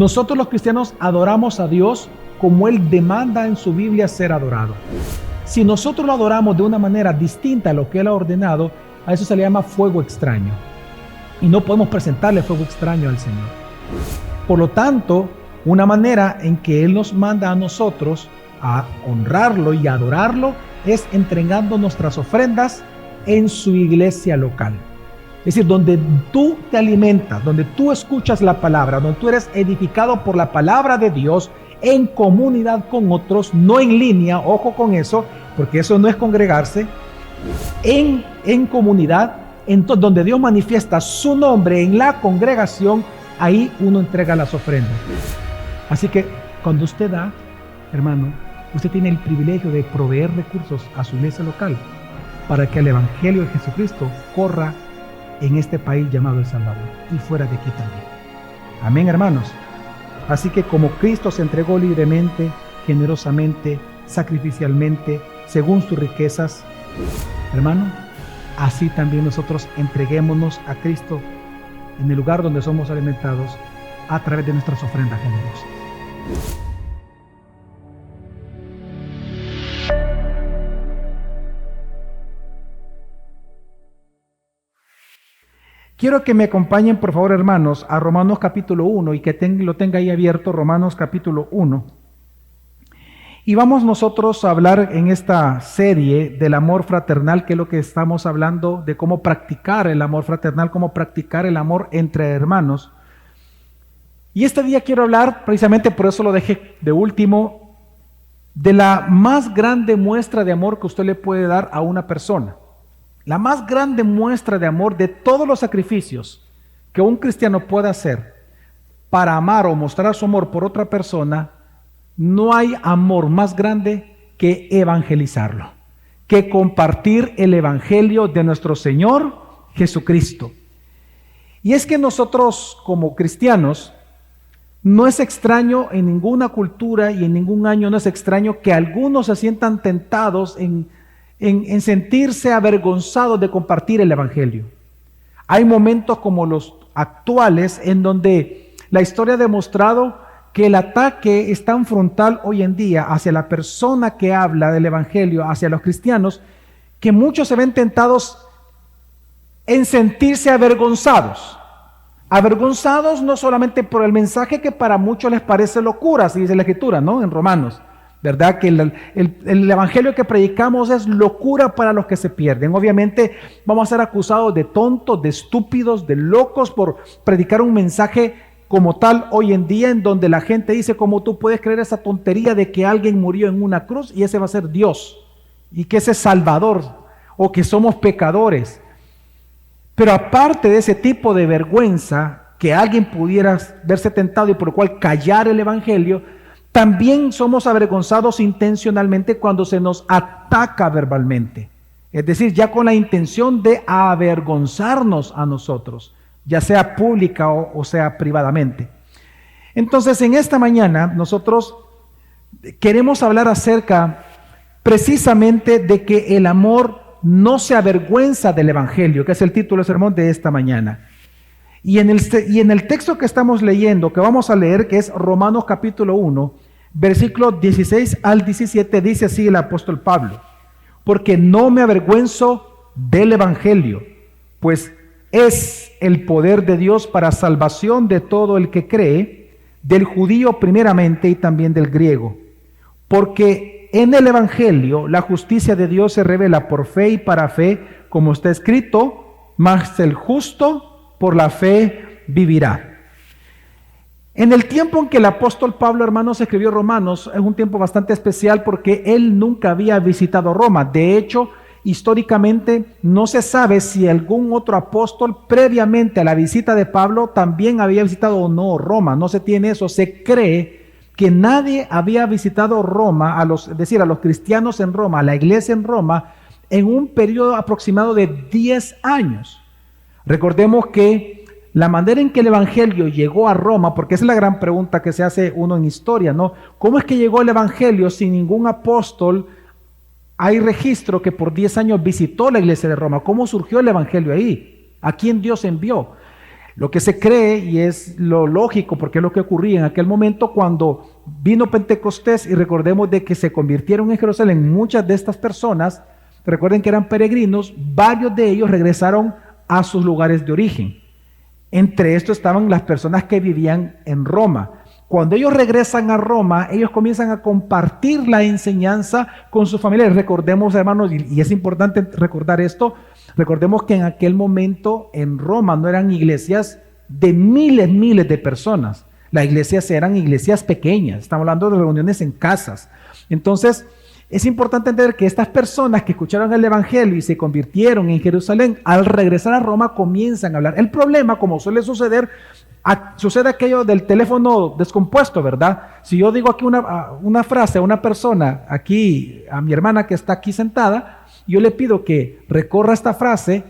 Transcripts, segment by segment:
Nosotros los cristianos adoramos a Dios como Él demanda en su Biblia ser adorado. Si nosotros lo adoramos de una manera distinta a lo que Él ha ordenado, a eso se le llama fuego extraño. Y no podemos presentarle fuego extraño al Señor. Por lo tanto, una manera en que Él nos manda a nosotros a honrarlo y adorarlo es entregando nuestras ofrendas en su iglesia local. Es decir, donde tú te alimentas, donde tú escuchas la palabra, donde tú eres edificado por la palabra de Dios en comunidad con otros, no en línea, ojo con eso, porque eso no es congregarse, en comunidad, donde Dios manifiesta su nombre en la congregación, ahí uno entrega las ofrendas. Así que cuando usted da, hermano, usted tiene el privilegio de proveer recursos a su iglesia local para que el evangelio de Jesucristo corra en este país llamado El Salvador y fuera de aquí también. Amén, hermanos. Así que como Cristo se entregó libremente, generosamente, sacrificialmente, según sus riquezas, hermano, así también nosotros entreguémonos a Cristo en el lugar donde somos alimentados a través de nuestras ofrendas generosas. Quiero que me acompañen, por favor, hermanos, a Romanos capítulo 1 y que lo tenga ahí abierto, Romanos capítulo 1. Y vamos nosotros a hablar en esta serie del amor fraternal, que es lo que estamos hablando, de cómo practicar el amor fraternal, cómo practicar el amor entre hermanos. Y este día quiero hablar, precisamente por eso lo dejé de último, de la más grande muestra de amor que usted le puede dar a una persona. La más grande muestra de amor de todos los sacrificios que un cristiano puede hacer para amar o mostrar su amor por otra persona, no hay amor más grande que evangelizarlo, que compartir el evangelio de nuestro Señor Jesucristo. Y es que nosotros como cristianos, no es extraño en ninguna cultura y en ningún año no es extraño que algunos se sientan tentados en sentirse avergonzados de compartir el evangelio. Hay momentos como los actuales en donde la historia ha demostrado que el ataque es tan frontal hoy en día hacia la persona que habla del evangelio, hacia los cristianos, que muchos se ven tentados en sentirse avergonzados. Avergonzados no solamente por el mensaje que para muchos les parece locura, así dice la Escritura, ¿no? En Romanos, ¿verdad? Que el evangelio que predicamos es locura para los que se pierden. Obviamente vamos a ser acusados de tontos, de estúpidos, de locos por predicar un mensaje como tal hoy en día, en donde la gente dice: ¿cómo tú puedes creer esa tontería de que alguien murió en una cruz y ese va a ser Dios? Y que ese es Salvador, o que somos pecadores. Pero aparte de ese tipo de vergüenza, que alguien pudiera verse tentado y por lo cual callar el evangelio, también somos avergonzados intencionalmente cuando se nos ataca verbalmente. Es decir, ya con la intención de avergonzarnos a nosotros, ya sea pública o sea privadamente. Entonces, en esta mañana nosotros queremos hablar acerca precisamente de que el amor no se avergüenza del evangelio, que es el título del sermón de esta mañana. Y en el texto que estamos leyendo, que vamos a leer, que es Romanos capítulo 1, versículos 16 al 17, dice así el apóstol Pablo: porque no me avergüenzo del evangelio, pues es el poder de Dios para salvación de todo el que cree, del judío primeramente y también del griego. Porque en el evangelio la justicia de Dios se revela por fe y para fe, como está escrito: mas el justo por la fe vivirá. En el tiempo en que el apóstol Pablo, hermanos, escribió Romanos, es un tiempo bastante especial porque él nunca había visitado Roma. De hecho, históricamente no se sabe si algún otro apóstol previamente a la visita de Pablo también había visitado o no Roma. No se tiene eso. Se cree que nadie había visitado Roma, es decir, a los cristianos en Roma, a la iglesia en Roma, en un periodo aproximado de 10 años. Recordemos que la manera en que el evangelio llegó a Roma, porque esa es la gran pregunta que se hace uno en historia, ¿no? ¿Cómo es que llegó el evangelio sin ningún apóstol? Hay registro que por 10 años visitó la iglesia de Roma. ¿Cómo surgió el evangelio ahí? ¿A quién Dios envió? Lo que se cree, y es lo lógico porque es lo que ocurría en aquel momento cuando vino Pentecostés, y recordemos de que se convirtieron en Jerusalén muchas de estas personas, recuerden que eran peregrinos, varios de ellos regresaron a sus lugares de origen. Entre estos estaban las personas que vivían en Roma. Cuando ellos regresan a Roma, ellos comienzan a compartir la enseñanza con sus familiares. Recordemos, hermanos, y es importante recordar esto, recordemos que en aquel momento en Roma no eran iglesias de miles de personas. Las iglesias eran iglesias pequeñas, estamos hablando de reuniones en casas. Entonces, es importante entender que estas personas que escucharon el evangelio y se convirtieron en Jerusalén, al regresar a Roma comienzan a hablar. El problema, como suele suceder, sucede aquello del teléfono descompuesto, ¿verdad? Si yo digo aquí una frase a una persona, aquí a mi hermana que está aquí sentada, yo le pido que recorra esta frase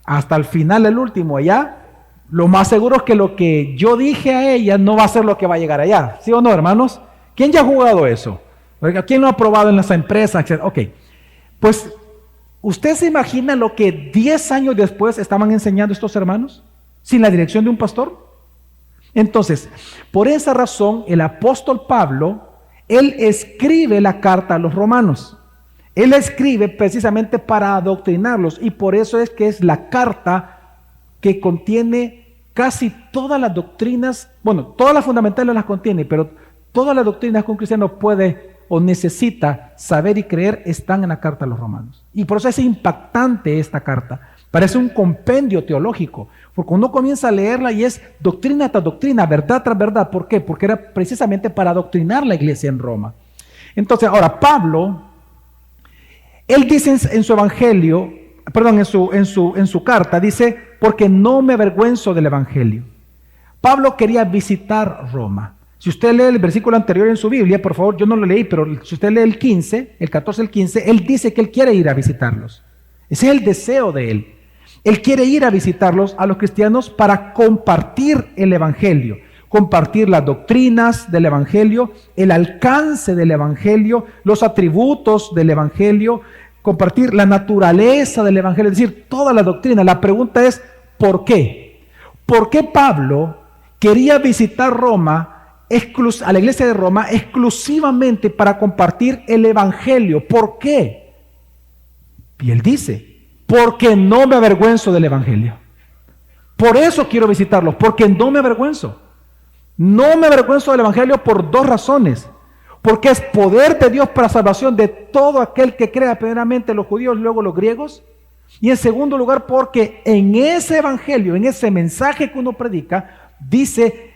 hasta el final, el último allá, lo más seguro es que lo que yo dije a ella no va a ser lo que va a llegar allá. ¿Sí o no, hermanos? ¿Quién ya ha jugado eso? ¿Quién lo ha probado en las empresas? Ok, pues ¿usted se imagina lo que 10 años después estaban enseñando estos hermanos? Sin la dirección de un pastor. Entonces, por esa razón, el apóstol Pablo, él escribe la carta a los romanos. Él escribe precisamente para adoctrinarlos, y por eso es que es la carta que contiene casi todas las doctrinas, bueno, todas las fundamentales las contiene, pero todas las doctrinas que un cristiano puede o necesita saber y creer están en la carta a los romanos. Y por eso es impactante esta carta. Parece un compendio teológico, porque uno comienza a leerla y es doctrina tras doctrina, verdad tras verdad. ¿Por qué? Porque era precisamente para adoctrinar la iglesia en Roma. Entonces, ahora Pablo, él dice en su evangelio, perdón, en su carta, dice, porque no me avergüenzo del evangelio. Pablo quería visitar Roma. Si usted lee el versículo anterior en su Biblia, por favor, yo no lo leí, pero si usted lee el 15, el 14, el 15, él dice que él quiere ir a visitarlos. Ese es el deseo de él. Él quiere ir a visitarlos, a los cristianos, para compartir el evangelio, compartir las doctrinas del evangelio, el alcance del evangelio, los atributos del evangelio, compartir la naturaleza del evangelio, es decir, toda la doctrina. La pregunta es, ¿por qué? ¿Por qué Pablo quería visitar Roma, a la iglesia de Roma, exclusivamente para compartir el evangelio? ¿Por qué? Y él dice, porque no me avergüenzo del evangelio. Por eso quiero visitarlos, porque no me avergüenzo. No me avergüenzo del evangelio por dos razones. Porque es poder de Dios para salvación de todo aquel que crea, primeramente los judíos, luego los griegos. Y en segundo lugar, porque en ese evangelio, en ese mensaje que uno predica, dice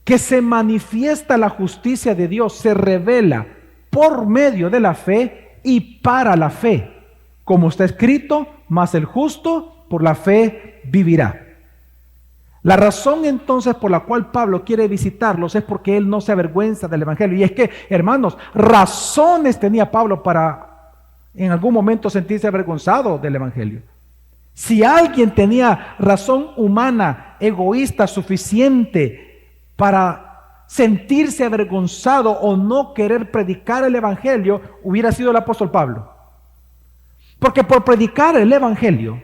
que se manifiesta la justicia de Dios, se revela por medio de la fe y para la fe. Como está escrito, mas el justo por la fe vivirá. La razón entonces por la cual Pablo quiere visitarlos es porque él no se avergüenza del evangelio. Y es que, hermanos, razones tenía Pablo para en algún momento sentirse avergonzado del evangelio. Si alguien tenía razón humana, egoísta, suficiente para sentirse avergonzado o no querer predicar el evangelio, hubiera sido el apóstol Pablo. Porque por predicar el evangelio,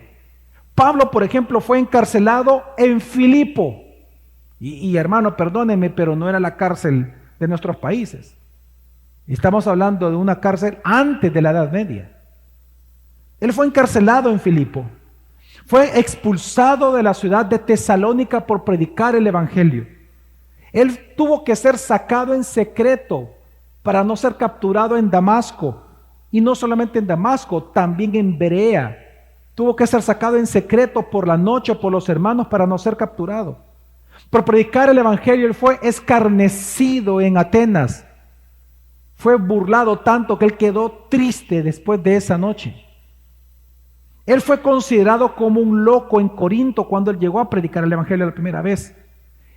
Pablo, por ejemplo, fue encarcelado en Filipo. Y hermano, perdónenme, pero no era la cárcel de nuestros países. Estamos hablando de una cárcel antes de la Edad Media. Él fue encarcelado en Filipo. Fue expulsado de la ciudad de Tesalónica por predicar el evangelio. Él tuvo que ser sacado en secreto para no ser capturado en Damasco. Y no solamente en Damasco, también en Berea. Tuvo que ser sacado en secreto por la noche por los hermanos para no ser capturado. Por predicar el evangelio, él fue escarnecido en Atenas. Fue burlado tanto que él quedó triste después de esa noche. Él fue considerado como un loco en Corinto cuando él llegó a predicar el evangelio la primera vez.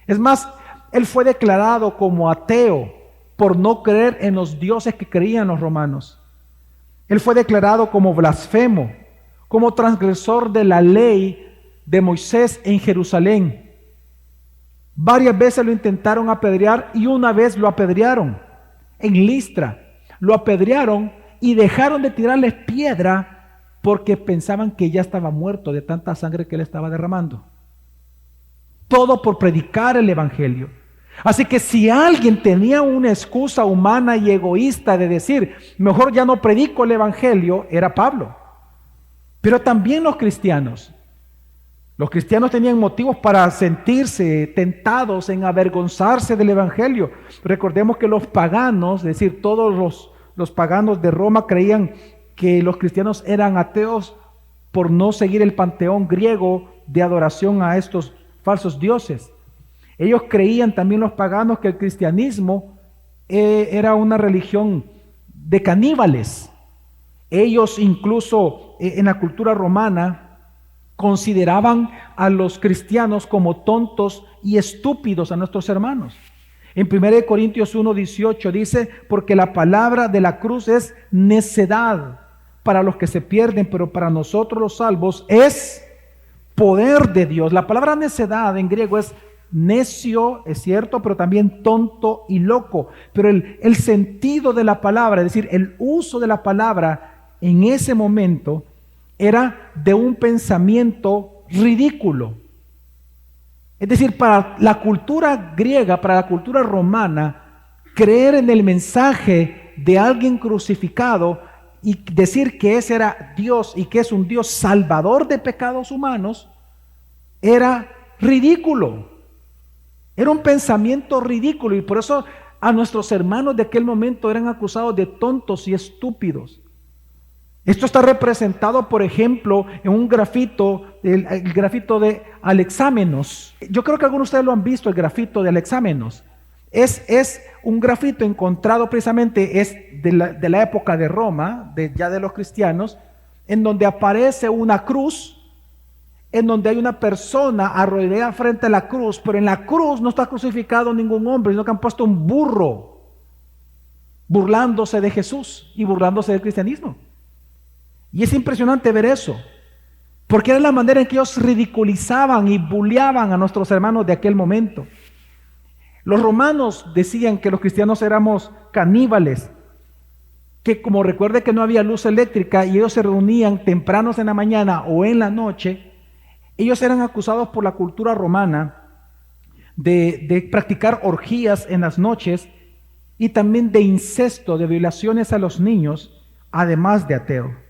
Es más, él fue declarado como ateo por no creer en los dioses que creían los romanos. Él fue declarado como blasfemo, como transgresor de la ley de Moisés en Jerusalén. Varias veces lo intentaron apedrear y una vez lo apedrearon en Listra. Lo apedrearon y dejaron de tirarles piedra porque pensaban que ya estaba muerto de tanta sangre que él estaba derramando. todo por predicar el evangelio. Así que si alguien tenía una excusa humana y egoísta de decir, mejor ya no predico el evangelio, era Pablo. Pero también los cristianos. Los cristianos tenían motivos para sentirse tentados en avergonzarse del evangelio. Recordemos que los paganos, es decir, todos los paganos de Roma creían que los cristianos eran ateos por no seguir el panteón griego de adoración a estos falsos dioses. Ellos creían también, los paganos, que el cristianismo era una religión de caníbales. Ellos incluso en la cultura romana consideraban a los cristianos como tontos y estúpidos a nuestros hermanos. En 1 Corintios 1:18 dice, porque la palabra de la cruz es necedad para los que se pierden, pero para nosotros los salvos es poder de Dios. La palabra necedad en griego es necio, es cierto, pero también tonto y loco. Pero el sentido de la palabra, es decir, el uso de la palabra en ese momento era de un pensamiento ridículo. Es decir, para la cultura griega, para la cultura romana, creer en el mensaje de alguien crucificado y decir que ese era Dios y que es un Dios salvador de pecados humanos, era ridículo. Era un pensamiento ridículo, y por eso a nuestros hermanos de aquel momento eran acusados de tontos y estúpidos. Esto está representado, por ejemplo, en un grafito, el grafito de Alexámenos. Yo creo que algunos de ustedes lo han visto, el grafito de Alexámenos. Es un grafito encontrado precisamente, es de la época de Roma, ya de los cristianos, en donde aparece una cruz, en donde hay una persona arrodillada frente a la cruz, pero en la cruz no está crucificado ningún hombre, sino que han puesto un burro, burlándose de Jesús y burlándose del cristianismo. Y es impresionante ver eso, porque era la manera en que ellos ridiculizaban y bulleaban a nuestros hermanos de aquel momento. Los romanos decían que los cristianos éramos caníbales, que como recuerde que no había luz eléctrica y ellos se reunían tempranos en la mañana o en la noche, ellos eran acusados por la cultura romana de practicar orgías en las noches y también de incesto, de violaciones a los niños, además de ateo.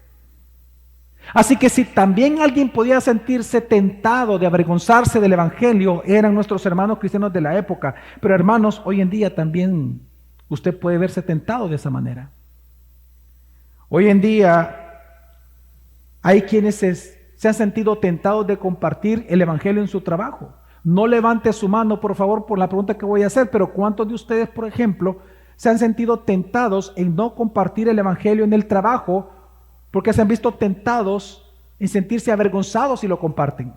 Así que si también alguien podía sentirse tentado de avergonzarse del evangelio, eran nuestros hermanos cristianos de la época. Pero hermanos, hoy en día también usted puede verse tentado de esa manera. Hoy en día hay quienes se han sentido tentados de compartir el evangelio en su trabajo. No levante su mano, por favor, por la pregunta que voy a hacer, pero ¿cuántos de ustedes, por ejemplo, se han sentido tentados en no compartir el evangelio en el trabajo porque se han visto tentados en sentirse avergonzados si lo comparten?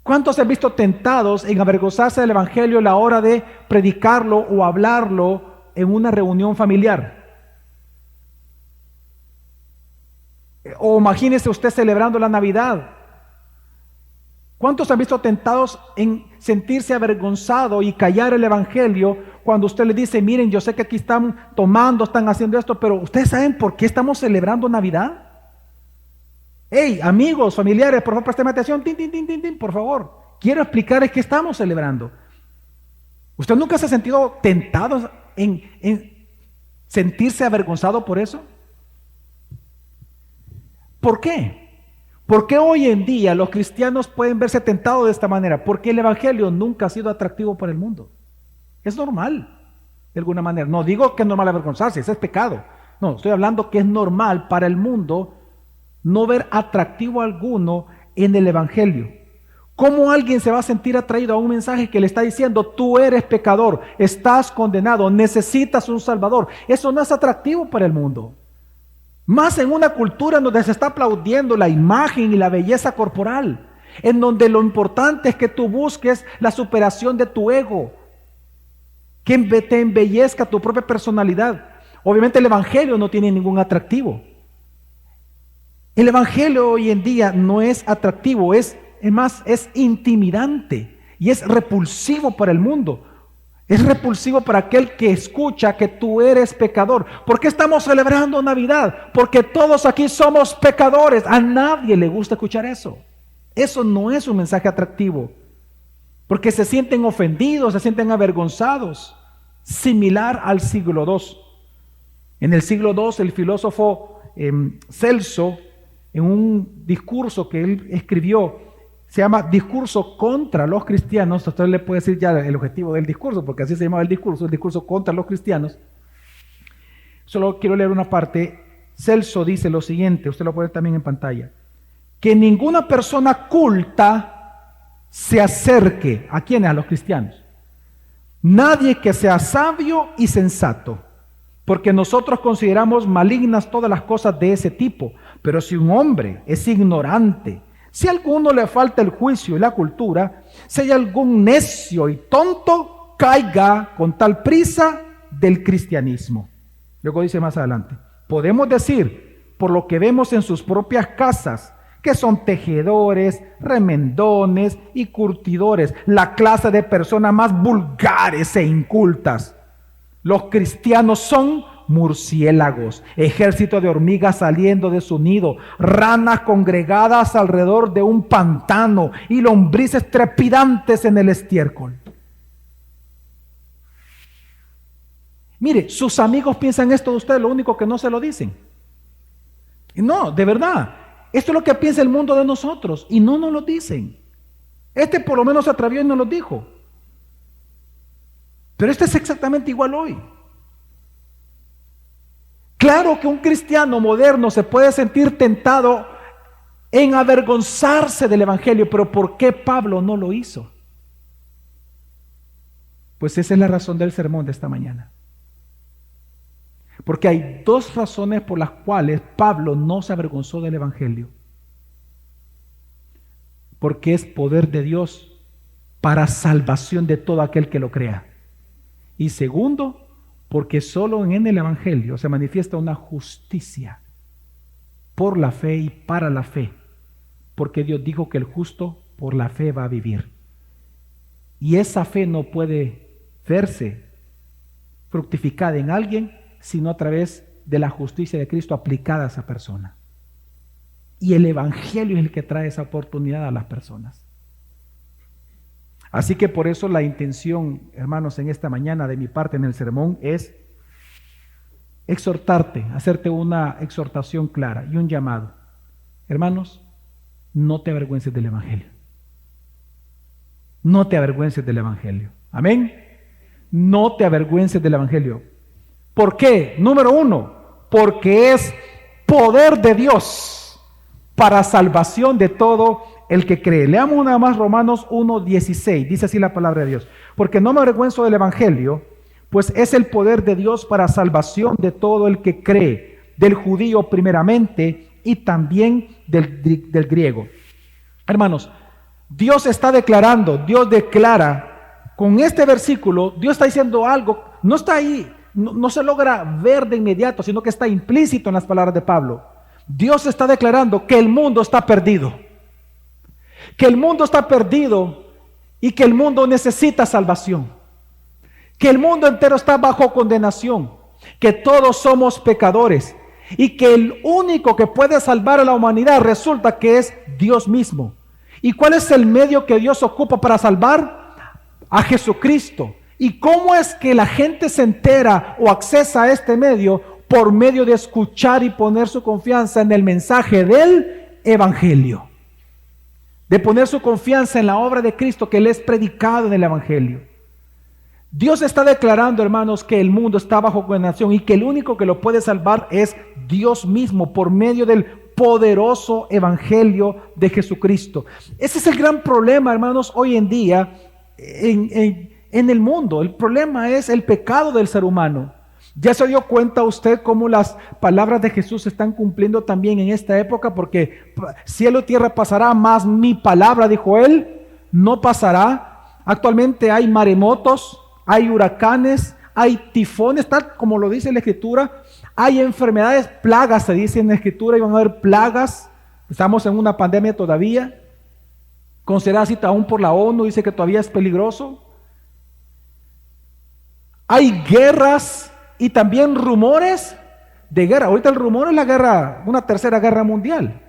¿Cuántos se han visto tentados en avergonzarse del evangelio a la hora de predicarlo o hablarlo en una reunión familiar? O imagínese usted celebrando la Navidad. ¿Cuántos se han visto tentados en sentirse avergonzado y callar el evangelio cuando usted le dice, miren, yo sé que aquí están tomando, están haciendo esto, pero ustedes saben por qué estamos celebrando Navidad? Hey, amigos, familiares, por favor, présteme atención, por favor. Quiero explicarles qué estamos celebrando. ¿Usted nunca se ha sentido tentado en sentirse avergonzado por eso? ¿Por qué? ¿Por qué hoy en día los cristianos pueden verse tentados de esta manera? Porque el evangelio nunca ha sido atractivo para el mundo. Es normal, de alguna manera. No digo que es normal avergonzarse, ese es pecado. No, estoy hablando que es normal para el mundo no ver atractivo alguno en el evangelio. ¿Cómo alguien se va a sentir atraído a un mensaje que le está diciendo, tú eres pecador, estás condenado, necesitas un salvador? Eso no es atractivo para el mundo. Más en una cultura en donde se está aplaudiendo la imagen y la belleza corporal, en donde lo importante es que tú busques la superación de tu ego, que te embellezca tu propia personalidad. Obviamente el evangelio no tiene ningún atractivo. El evangelio hoy en día no es atractivo, es más, es intimidante y es repulsivo para el mundo. Es repulsivo para aquel que escucha que tú eres pecador. ¿Por qué estamos celebrando Navidad? Porque todos aquí somos pecadores. A nadie le gusta escuchar eso. Eso no es un mensaje atractivo, porque se sienten ofendidos, se sienten avergonzados, similar al siglo II. En el siglo II, el filósofo Celso, en un discurso que él escribió, se llama Discurso contra los cristianos. Usted le puede decir ya el objetivo del discurso, porque así se llamaba el discurso contra los cristianos. Solo quiero leer una parte. Celso dice lo siguiente, usted lo puede ver también en pantalla: que ninguna persona culta se acerque, ¿a quiénes? A los cristianos. Nadie que sea sabio y sensato, porque nosotros consideramos malignas todas las cosas de ese tipo. Pero si un hombre es ignorante, si a alguno le falta el juicio y la cultura, si hay algún necio y tonto, caiga con tal prisa del cristianismo. Luego dice más adelante: podemos decir, por lo que vemos en sus propias casas, que son tejedores, remendones y curtidores, la clase de personas más vulgares e incultas. Los cristianos son murciélagos, ejército de hormigas saliendo de su nido, ranas congregadas alrededor de un pantano y lombrices trepidantes en el estiércol. Mire, sus amigos piensan esto de usted, lo único que no se lo dicen. No, de verdad, esto es lo que piensa el mundo de nosotros y no nos lo dicen. Este por lo menos se atrevió y nos lo dijo. Pero este es exactamente igual hoy. Claro que un cristiano moderno se puede sentir tentado en avergonzarse del evangelio, pero ¿por qué Pablo no lo hizo? Pues esa es la razón del sermón de esta mañana. Porque hay dos razones por las cuales Pablo no se avergonzó del evangelio. Porque es poder de Dios para salvación de todo aquel que lo crea. Y segundo, porque solo en el evangelio se manifiesta una justicia por la fe y para la fe. Porque Dios dijo que el justo por la fe va a vivir. Y esa fe no puede verse fructificada en alguien sino a través de la justicia de Cristo aplicada a esa persona. Y el evangelio es el que trae esa oportunidad a las personas. Así que por eso la intención, hermanos, en esta mañana de mi parte en el sermón es exhortarte, hacerte una exhortación clara y un llamado. Hermanos, no te avergüences del evangelio. No te avergüences del evangelio. Amén. No te avergüences del evangelio. ¿Por qué? Número uno, porque es poder de Dios para salvación de todo el que cree. Leamos nada más Romanos 1:16, dice así la palabra de Dios: porque no me avergüenzo del evangelio, pues es el poder de Dios para salvación de todo el que cree, del judío primeramente y también del griego. Hermanos, Dios está declarando, Dios declara, con este versículo, Dios está diciendo algo, no está ahí, no se logra ver de inmediato, sino que está implícito en las palabras de Pablo. Dios está declarando que el mundo está perdido. Que el mundo está perdido y que el mundo necesita salvación. Que el mundo entero está bajo condenación. Que todos somos pecadores. Y que el único que puede salvar a la humanidad resulta que es Dios mismo. ¿Y cuál es el medio que Dios ocupa para salvar? A Jesucristo. ¿Y cómo es que la gente se entera o accesa a este medio? Por medio de escuchar y poner su confianza en el mensaje del evangelio. De poner su confianza en la obra de Cristo que le es predicado en el evangelio. Dios está declarando, hermanos, que el mundo está bajo condenación y que el único que lo puede salvar es Dios mismo por medio del poderoso evangelio de Jesucristo. Ese es el gran problema, hermanos, hoy en día en el mundo. El problema es el pecado del ser humano. ¿Ya se dio cuenta usted cómo las palabras de Jesús se están cumpliendo también en esta época? Porque cielo y tierra pasará, mas mi palabra, dijo él, no pasará. Actualmente hay maremotos, hay huracanes, hay tifones, tal como lo dice la Escritura. Hay enfermedades, plagas, se dice en la Escritura, y van a haber plagas. Estamos en una pandemia todavía, considerada así aún por la ONU, dice que todavía es peligroso. Hay guerras y también rumores de guerra. Ahorita el rumor es la guerra, una tercera guerra mundial.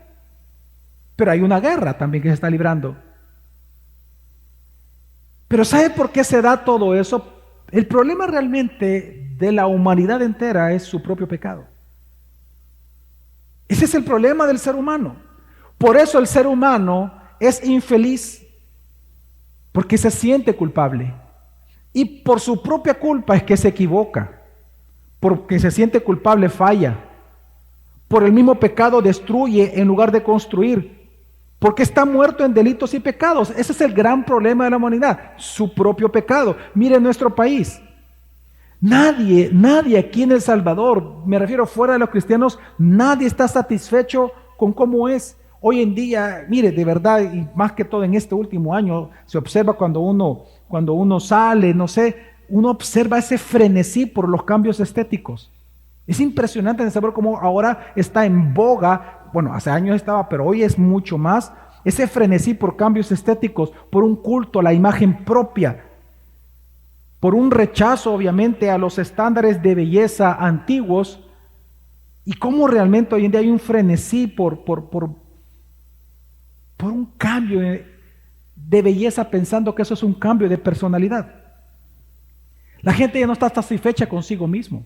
pero hay una guerra también que se está librando. Pero ¿sabe por qué se da todo eso? El problema realmente de la humanidad entera es su propio pecado. Ese es el problema del ser humano. Por eso el ser humano es infeliz, porque se siente culpable. Y por su propia culpa es que se equivoca. Porque se siente culpable, falla. Por el mismo pecado destruye en lugar de construir. Porque está muerto en delitos y pecados. Ese es el gran problema de la humanidad, su propio pecado. Mire nuestro país. Nadie aquí en El Salvador, me refiero fuera de los cristianos, nadie está satisfecho con cómo es. Hoy en día, mire, de verdad, y más que todo en este último año, se observa cuando uno sale, no sé, uno observa ese frenesí por los cambios estéticos. Es impresionante de saber cómo ahora está en boga, bueno, hace años estaba, pero hoy es mucho más, ese frenesí por cambios estéticos, por un culto a la imagen propia, por un rechazo obviamente a los estándares de belleza antiguos, y cómo realmente hoy en día hay un frenesí por un cambio de belleza, pensando que eso es un cambio de personalidad. La gente ya no está satisfecha consigo mismo.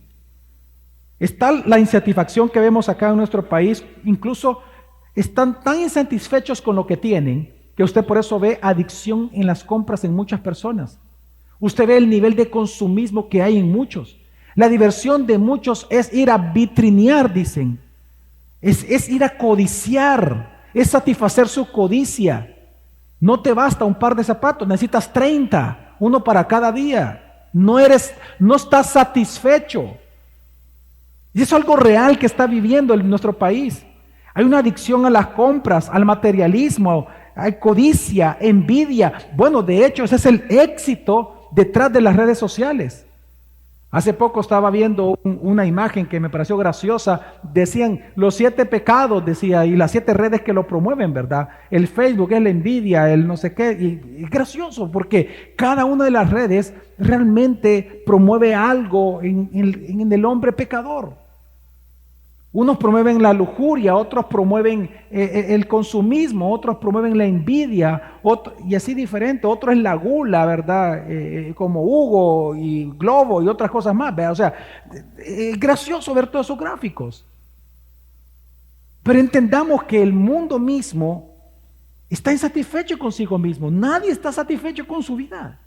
Está la insatisfacción que vemos acá en nuestro país, incluso están tan insatisfechos con lo que tienen, que usted por eso ve adicción en las compras en muchas personas. Usted ve el nivel de consumismo que hay en muchos. La diversión de muchos es ir a vitrinear, dicen. Es ir a codiciar, es satisfacer su codicia. No te basta un par de zapatos, necesitas 30, uno para cada día. No estás satisfecho. Y eso es algo real que está viviendo en nuestro país. Hay una adicción a las compras, al materialismo, hay codicia, envidia. Bueno, de hecho, ese es el éxito detrás de las redes sociales. Hace poco estaba viendo una imagen que me pareció graciosa. Decían los 7 pecados, decía, y las 7 redes que lo promueven, ¿verdad? El Facebook es la envidia, el no sé qué. Y gracioso, porque cada una de las redes realmente promueve algo en el hombre pecador. Unos promueven la lujuria, otros promueven el consumismo, otros promueven la envidia, y así diferente. Otro es la gula, ¿verdad? Como Hugo y Globo y otras cosas más, ¿verdad? O sea, es gracioso ver todos esos gráficos. Pero entendamos que el mundo mismo está insatisfecho consigo mismo. Nadie está satisfecho con su vida.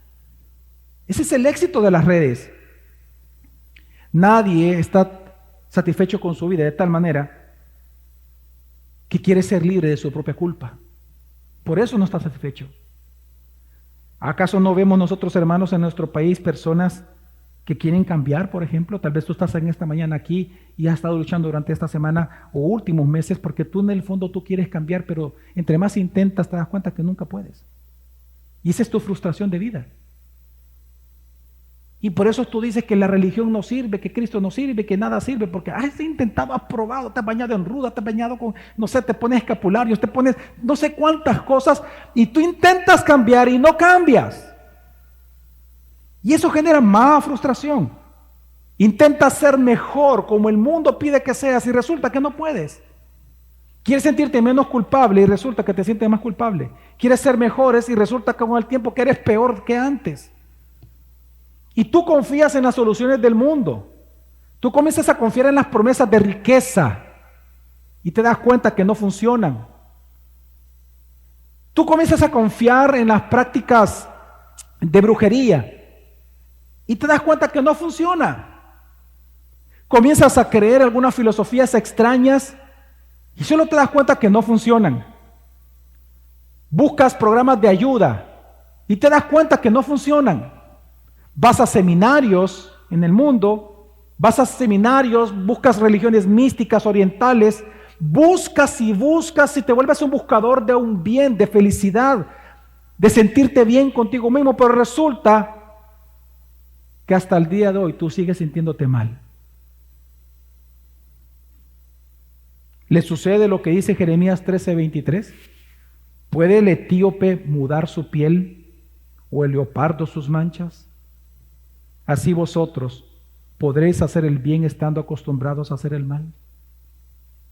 Ese es el éxito de las redes. Nadie está satisfecho con su vida de tal manera que quiere ser libre de su propia culpa. Por eso no está satisfecho. ¿Acaso no vemos nosotros, hermanos, en nuestro país personas que quieren cambiar, por ejemplo? Tal vez tú estás en esta mañana aquí y has estado luchando durante esta semana o últimos meses porque tú en el fondo tú quieres cambiar, pero entre más intentas te das cuenta que nunca puedes. Y esa es tu frustración de vida. Y por eso tú dices que la religión no sirve, que Cristo no sirve, que nada sirve, porque has intentado, has probado, te has bañado en ruda, te has bañado con, no sé, te pones escapularios, te pones no sé cuántas cosas, y tú intentas cambiar y no cambias. Y eso genera más frustración. Intentas ser mejor como el mundo pide que seas y resulta que no puedes. Quieres sentirte menos culpable y resulta que te sientes más culpable. Quieres ser mejores y resulta con el tiempo que eres peor que antes. Y tú confías en las soluciones del mundo. Tú comienzas a confiar en las promesas de riqueza y te das cuenta que no funcionan. Tú comienzas a confiar en las prácticas de brujería y te das cuenta que no funciona. Comienzas a creer algunas filosofías extrañas y solo te das cuenta que no funcionan. Buscas programas de ayuda y te das cuenta que no funcionan. Vas a seminarios en el mundo, vas a seminarios, buscas religiones místicas orientales, buscas y te vuelves un buscador de un bien, de felicidad, de sentirte bien contigo mismo, pero resulta que hasta el día de hoy tú sigues sintiéndote mal. ¿Le sucede lo que dice Jeremías 13:23? ¿Puede el etíope mudar su piel o el leopardo sus manchas? Así vosotros podréis hacer el bien estando acostumbrados a hacer el mal.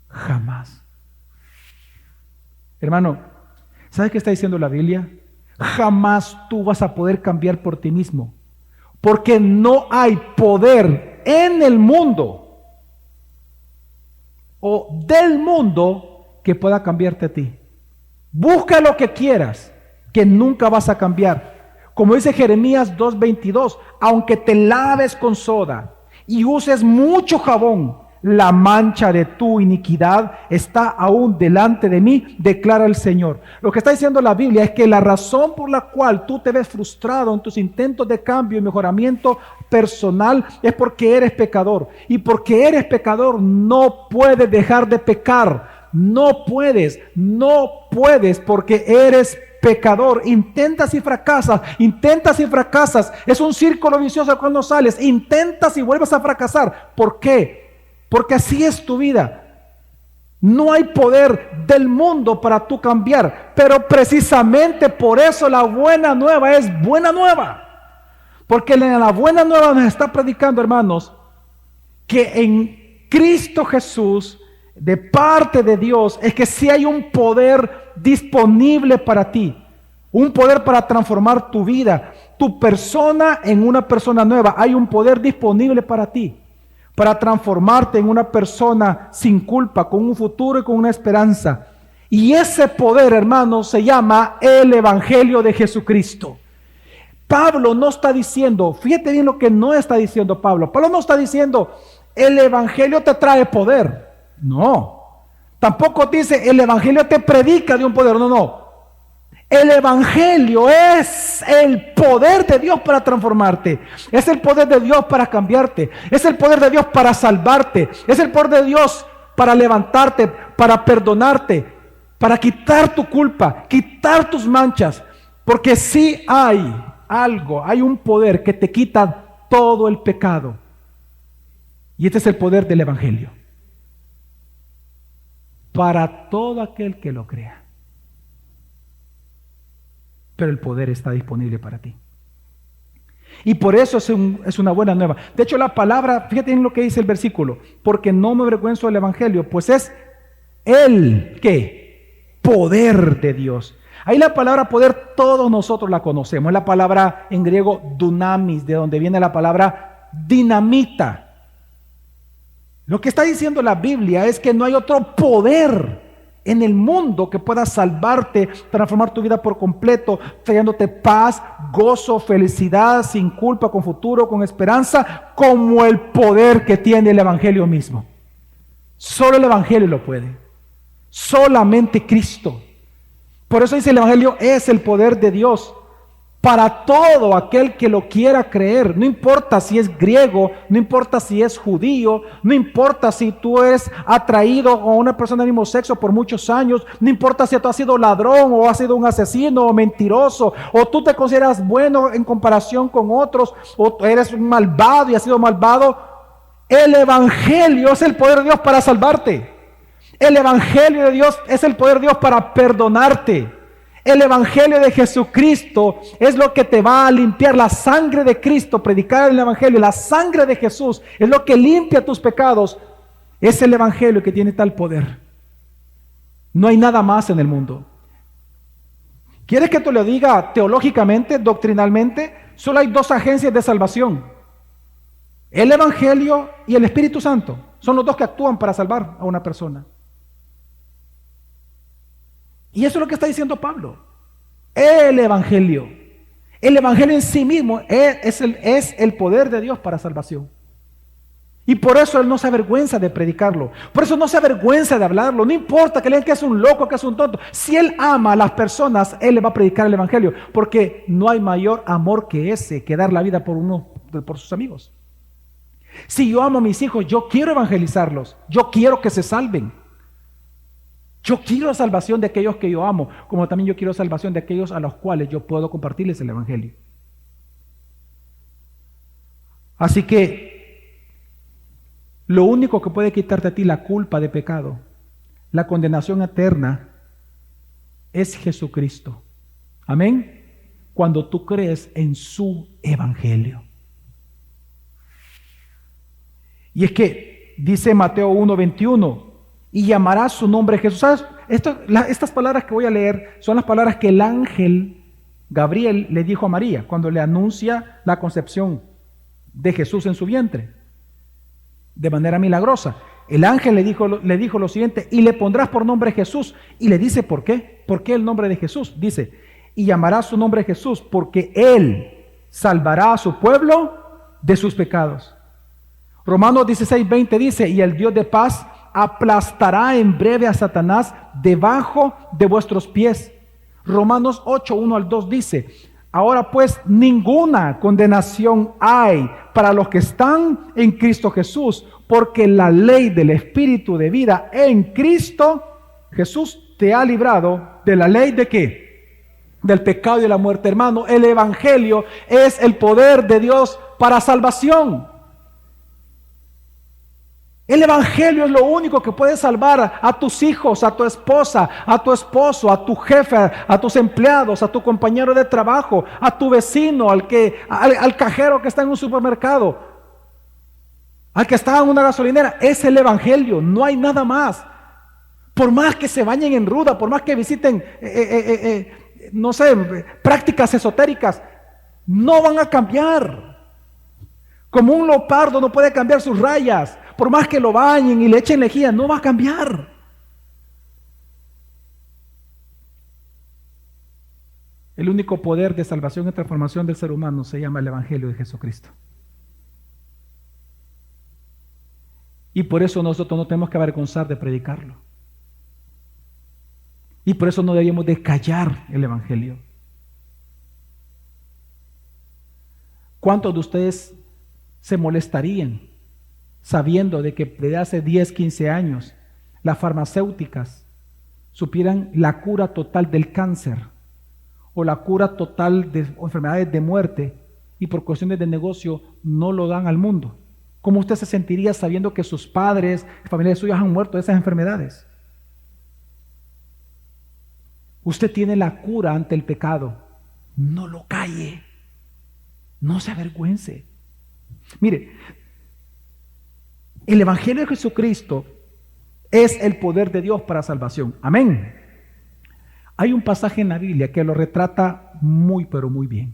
Jamás. Hermano, ¿sabes qué está diciendo la Biblia? Jamás tú vas a poder cambiar por ti mismo, porque no hay poder en el mundo o del mundo que pueda cambiarte a ti. Busca lo que quieras, que nunca vas a cambiar. Como dice Jeremías 2:22, aunque te laves con soda y uses mucho jabón, la mancha de tu iniquidad está aún delante de mí, declara el Señor. Lo que está diciendo la Biblia es que la razón por la cual tú te ves frustrado en tus intentos de cambio y mejoramiento personal es porque eres pecador. Y porque eres pecador no puedes dejar de pecar. No puedes porque eres pecador. Intentas y fracasas. Es un círculo vicioso cuando sales. Intentas y vuelves a fracasar. ¿Por qué? Porque así es tu vida. No hay poder del mundo para tú cambiar. Pero precisamente por eso la buena nueva es buena nueva. Porque la buena nueva nos está predicando, hermanos, que en Cristo Jesús, de parte de Dios, es que sí hay un poder disponible para ti. Un poder para transformar tu vida, tu persona en una persona nueva. Hay un poder disponible para ti, para transformarte en una persona sin culpa, con un futuro y con una esperanza. Y ese poder, hermanos, se llama el Evangelio de Jesucristo. Pablo no está diciendo, fíjate bien lo que no está diciendo Pablo. Pablo no está diciendo, el Evangelio te trae poder. No. Tampoco dice, el Evangelio te predica de un poder. No. El Evangelio es el poder de Dios para transformarte. Es el poder de Dios para cambiarte. Es el poder de Dios para salvarte. Es el poder de Dios para levantarte, para perdonarte, para quitar tu culpa, quitar tus manchas. Porque sí hay algo, hay un poder que te quita todo el pecado. Y este es el poder del Evangelio. Para todo aquel que lo crea. Pero el poder está disponible para ti. Y por eso es una buena nueva. De hecho, la palabra, fíjate en lo que dice el versículo, porque no me avergüenzo del Evangelio, pues es el, ¿qué? Poder de Dios. Ahí la palabra poder todos nosotros la conocemos. Es la palabra en griego dunamis, de donde viene la palabra dinamita. Lo que está diciendo la Biblia es que no hay otro poder en el mundo que pueda salvarte, transformar tu vida por completo, trayéndote paz, gozo, felicidad, sin culpa, con futuro, con esperanza, como el poder que tiene el Evangelio mismo. Solo el Evangelio lo puede. Solamente Cristo. Por eso dice el Evangelio es el poder de Dios para todo aquel que lo quiera creer. No importa si es griego, no importa si es judío, no importa si tú eres atraído a una persona del mismo sexo por muchos años, no importa si tú has sido ladrón o has sido un asesino o mentiroso, o tú te consideras bueno en comparación con otros, o eres un malvado y has sido malvado. El Evangelio es el poder de Dios para salvarte. El Evangelio de Dios es el poder de Dios para perdonarte. El Evangelio de Jesucristo es lo que te va a limpiar. La sangre de Cristo, predicar el Evangelio, la sangre de Jesús es lo que limpia tus pecados. Es el Evangelio que tiene tal poder. No hay nada más en el mundo. ¿Quieres que te lo diga teológicamente, doctrinalmente? Solo hay dos agencias de salvación: el Evangelio y el Espíritu Santo. Son los dos que actúan para salvar a una persona. Y eso es lo que está diciendo Pablo. El Evangelio en sí mismo es el poder de Dios para salvación. Y por eso él no se avergüenza de predicarlo. Por eso no se avergüenza de hablarlo. No importa que le digan que es un loco, que es un tonto. Si él ama a las personas, él le va a predicar el Evangelio. Porque no hay mayor amor que ese, que dar la vida por sus amigos. Si yo amo a mis hijos, yo quiero evangelizarlos. Yo quiero que se salven. Yo quiero salvación de aquellos que yo amo, como también yo quiero salvación de aquellos a los cuales yo puedo compartirles el Evangelio. Así que lo único que puede quitarte a ti la culpa de pecado, la condenación eterna, es Jesucristo. Amén. Cuando tú crees en su Evangelio. Y es que dice Mateo 1:21, y llamará su nombre Jesús. ¿Sabes? Estas palabras que voy a leer son las palabras que el ángel Gabriel le dijo a María cuando le anuncia la concepción de Jesús en su vientre, de manera milagrosa. El ángel le dijo lo siguiente: y le pondrás por nombre Jesús. Y le dice ¿por qué? ¿Por qué el nombre de Jesús? Dice: y llamará su nombre Jesús, porque Él salvará a su pueblo de sus pecados. Romanos 16:20 dice: y el Dios de paz aplastará en breve a Satanás debajo de vuestros pies. Romanos 8:1-2 dice: ahora pues ninguna condenación hay para los que están en Cristo Jesús, porque la ley del Espíritu de vida en Cristo Jesús te ha librado de la ley ¿de qué? Del pecado y de la muerte. Hermano, el Evangelio es el poder de Dios para salvación. El Evangelio es lo único que puede salvar a tus hijos, a tu esposa, a tu esposo, a tu jefe, a tus empleados, a tu compañero de trabajo, a tu vecino, al cajero que está en un supermercado, al que está en una gasolinera. Es el Evangelio, no hay nada más. Por más que se bañen en ruda, por más que visiten no sé, prácticas esotéricas, no van a cambiar. Como un leopardo no puede cambiar sus rayas, por más que lo bañen y le echen lejía, no va a cambiar. El único poder de salvación y transformación del ser humano se llama el Evangelio de Jesucristo. Y por eso nosotros no tenemos que avergonzar de predicarlo. Y por eso no debemos de callar el Evangelio. ¿Cuántos de ustedes se molestarían sabiendo de que desde hace 10, 15 años las farmacéuticas supieran la cura total del cáncer o la cura total de enfermedades de muerte y por cuestiones de negocio no lo dan al mundo? ¿Cómo usted se sentiría sabiendo que sus padres, familiares suyos han muerto de esas enfermedades? Usted tiene la cura ante el pecado. No lo calle. No se avergüence. Mire, el Evangelio de Jesucristo es el poder de Dios para salvación. Amén. Hay un pasaje en la Biblia que lo retrata muy, pero muy bien.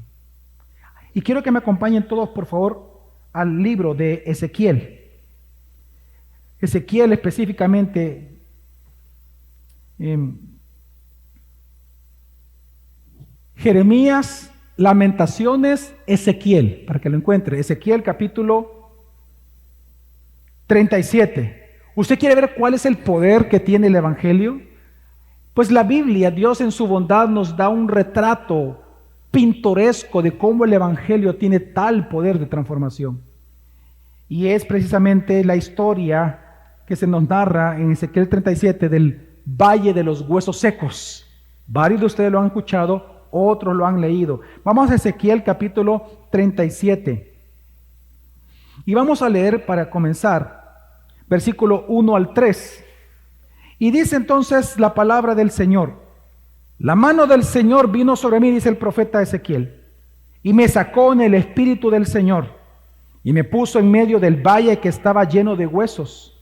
Y quiero que me acompañen todos, por favor, al libro de Ezequiel. Ezequiel específicamente, Jeremías, Lamentaciones, Ezequiel, para que lo encuentre. Ezequiel capítulo 37. ¿Usted quiere ver cuál es el poder que tiene el Evangelio? Pues la Biblia, Dios en su bondad nos da un retrato pintoresco de cómo el Evangelio tiene tal poder de transformación. Y es precisamente la historia que se nos narra en Ezequiel 37 del Valle de los Huesos Secos. Varios de ustedes lo han escuchado, otros lo han leído. Vamos a Ezequiel capítulo 37. Y vamos a leer, para comenzar, versículo 1-3. Y dice entonces la palabra del Señor: la mano del Señor vino sobre mí, dice el profeta Ezequiel, y me sacó en el espíritu del Señor, y me puso en medio del valle que estaba lleno de huesos,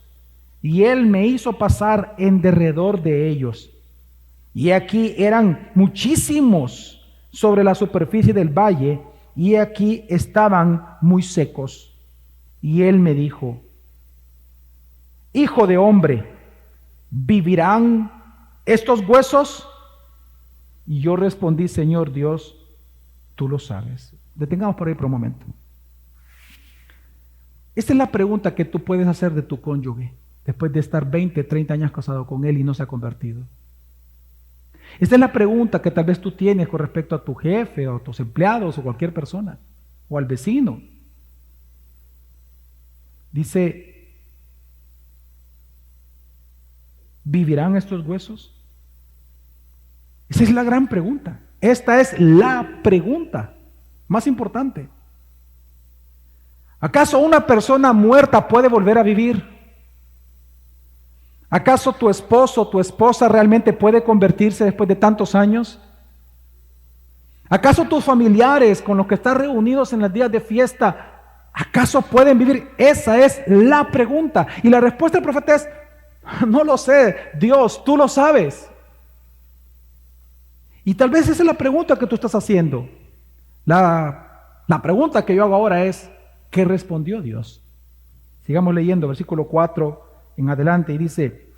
y Él me hizo pasar en derredor de ellos. Y aquí eran muchísimos sobre la superficie del valle, y aquí estaban muy secos. Y Él me dijo: hijo de hombre, ¿vivirán estos huesos? Y yo respondí: Señor Dios, tú lo sabes. Detengamos por ahí por un momento. Esta es la pregunta que tú puedes hacer de tu cónyuge después de estar 20, 30 años casado con él y no se ha convertido. Esta es la pregunta que tal vez tú tienes con respecto a tu jefe o a tus empleados o cualquier persona o al vecino. Dice: ¿vivirán estos huesos? Esa es la gran pregunta. Esta es la pregunta más importante. ¿Acaso una persona muerta puede volver a vivir? ¿Acaso tu esposo o tu esposa realmente puede convertirse después de tantos años? ¿Acaso tus familiares con los que estás reunidos en los días de fiesta, acaso pueden vivir? Esa es la pregunta. Y la respuesta del profeta es: No lo sé, Dios, tú lo sabes. Y tal vez esa es la pregunta que tú estás haciendo. La pregunta que yo hago ahora es, ¿qué respondió Dios? Sigamos leyendo, versículo 4 en adelante, y dice,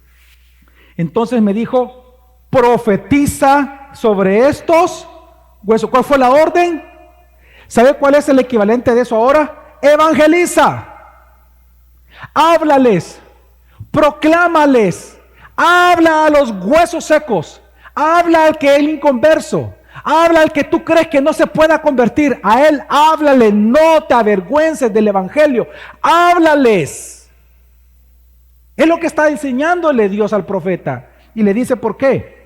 entonces me dijo, profetiza sobre estos huesos. ¿Cuál fue la orden? ¿Sabe cuál es el equivalente de eso ahora? Evangeliza. Háblales, proclámales, habla a los huesos secos, habla al que es inconverso, habla al que tú crees que no se pueda convertir, a él háblale, no te avergüences del evangelio, háblales. Es lo que está enseñándole Dios al profeta, y le dice por qué.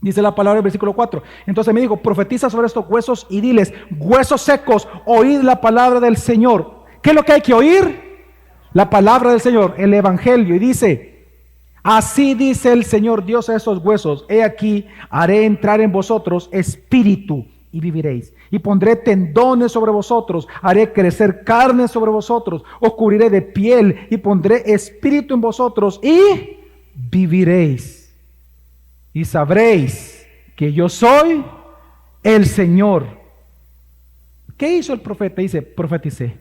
Dice la palabra del versículo 4. Entonces me dijo, profetiza sobre estos huesos y diles, huesos secos, oíd la palabra del Señor. ¿Qué es lo que hay que oír? La palabra del Señor, el evangelio. Y dice, así dice el Señor Dios a esos huesos, he aquí, haré entrar en vosotros espíritu y viviréis. Y pondré tendones sobre vosotros, haré crecer carne sobre vosotros, os cubriré de piel y pondré espíritu en vosotros y viviréis. Y sabréis que yo soy el Señor. ¿Qué hizo el profeta? Dice, profeticé.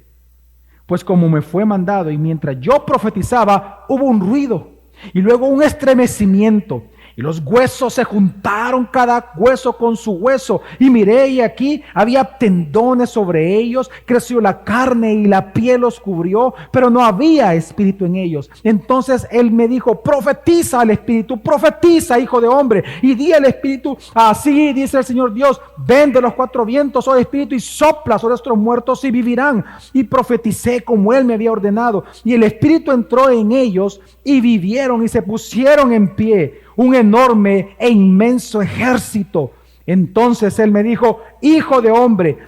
Pues como me fue mandado, y mientras yo profetizaba, hubo un ruido y luego un estremecimiento. Y los huesos se juntaron, cada hueso con su hueso. Y miré, y aquí había tendones sobre ellos. Creció la carne y la piel los cubrió, pero no había espíritu en ellos. Entonces él me dijo, profetiza al espíritu, profetiza, hijo de hombre. Y di al espíritu, así dice el Señor Dios, ven de los cuatro vientos, oh espíritu, y sopla sobre estos muertos y vivirán. Y profeticé como él me había ordenado. Y el espíritu entró en ellos y vivieron y se pusieron en pie. Un enorme e inmenso ejército. Entonces él me dijo, hijo de hombre,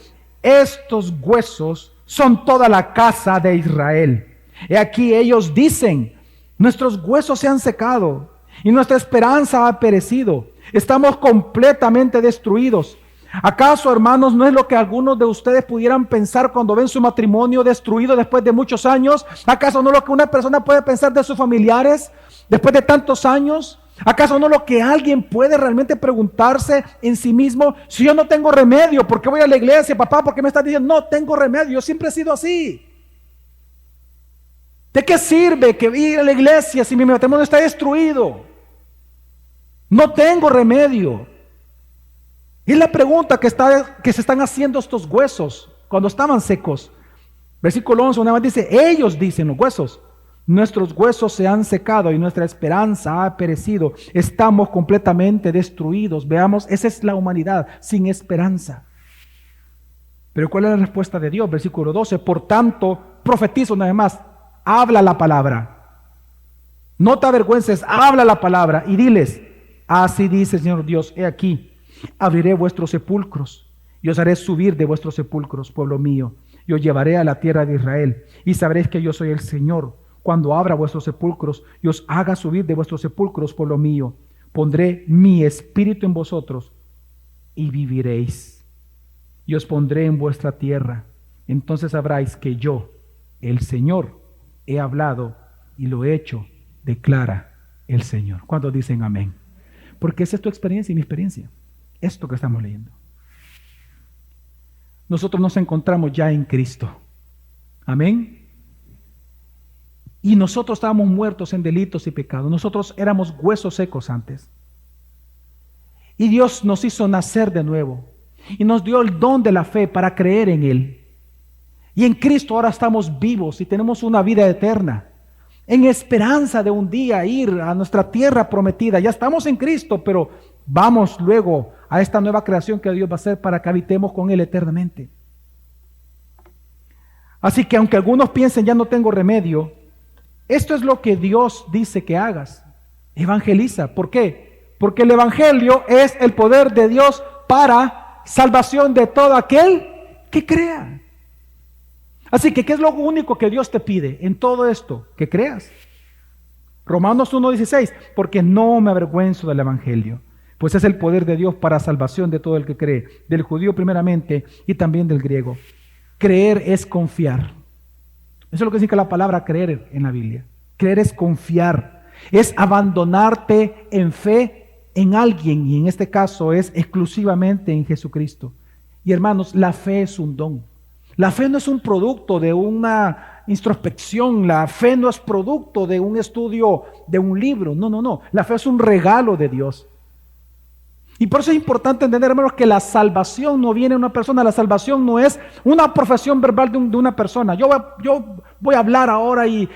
estos huesos son toda la casa de Israel. He aquí ellos dicen, nuestros huesos se han secado y nuestra esperanza ha perecido. Estamos completamente destruidos. ¿Acaso, hermanos, no es lo que algunos de ustedes pudieran pensar cuando ven su matrimonio destruido después de muchos años? ¿Acaso no es lo que una persona puede pensar de sus familiares después de tantos años? ¿Acaso no lo que alguien puede realmente preguntarse en sí mismo? Si yo no tengo remedio, ¿por qué voy a la iglesia, papá? ¿Por qué me estás diciendo, no tengo remedio? Yo siempre he sido así. ¿De qué sirve que ir a la iglesia si mi matrimonio está destruido? No tengo remedio. Es la pregunta que se están haciendo estos huesos cuando estaban secos. Versículo 11 una vez dice, ellos dicen, los huesos, nuestros huesos se han secado y nuestra esperanza ha perecido. Estamos completamente destruidos. Veamos, esa es la humanidad, sin esperanza. Pero ¿cuál es la respuesta de Dios? Versículo 12, por tanto, profetizo una vez más, habla la palabra. No te avergüences, habla la palabra y diles, así dice el Señor Dios, he aquí, abriré vuestros sepulcros y os haré subir de vuestros sepulcros, pueblo mío, y os llevaré a la tierra de Israel, y sabréis que yo soy el Señor, cuando abra vuestros sepulcros y os haga subir de vuestros sepulcros, pueblo mío. Pondré mi espíritu en vosotros y viviréis. Y os pondré en vuestra tierra. Entonces sabréis que yo, el Señor, he hablado y lo he hecho, declara el Señor. ¿Cuántos dicen amén? Porque esa es tu experiencia y mi experiencia. Esto que estamos leyendo. Nosotros nos encontramos ya en Cristo. Amén. Y nosotros estábamos muertos en delitos y pecados. Nosotros éramos huesos secos antes. Y Dios nos hizo nacer de nuevo. Y nos dio el don de la fe para creer en Él. Y en Cristo ahora estamos vivos y tenemos una vida eterna. En esperanza de un día ir a nuestra tierra prometida. Ya estamos en Cristo, pero vamos luego a esta nueva creación que Dios va a hacer para que habitemos con Él eternamente. Así que aunque algunos piensen ya no tengo remedio, esto es lo que Dios dice que hagas. Evangeliza. ¿Por qué? Porque el evangelio es el poder de Dios para salvación de todo aquel que crea. Así que, ¿qué es lo único que Dios te pide en todo esto? Que creas. Romanos 1:16, porque no me avergüenzo del evangelio, pues es el poder de Dios para salvación de todo el que cree, del judío primeramente y también del griego. Creer es confiar. Eso es lo que significa la palabra creer en la Biblia. Creer es confiar. Es abandonarte en fe en alguien, y en este caso es exclusivamente en Jesucristo. Y hermanos, la fe es un don. La fe no es un producto de una introspección, la fe no es producto de un estudio de un libro, no. La fe es un regalo de Dios. Y por eso es importante entender, hermanos, que la salvación no viene de una persona, la salvación no es una profesión verbal de una persona. Yo voy a hablar ahora y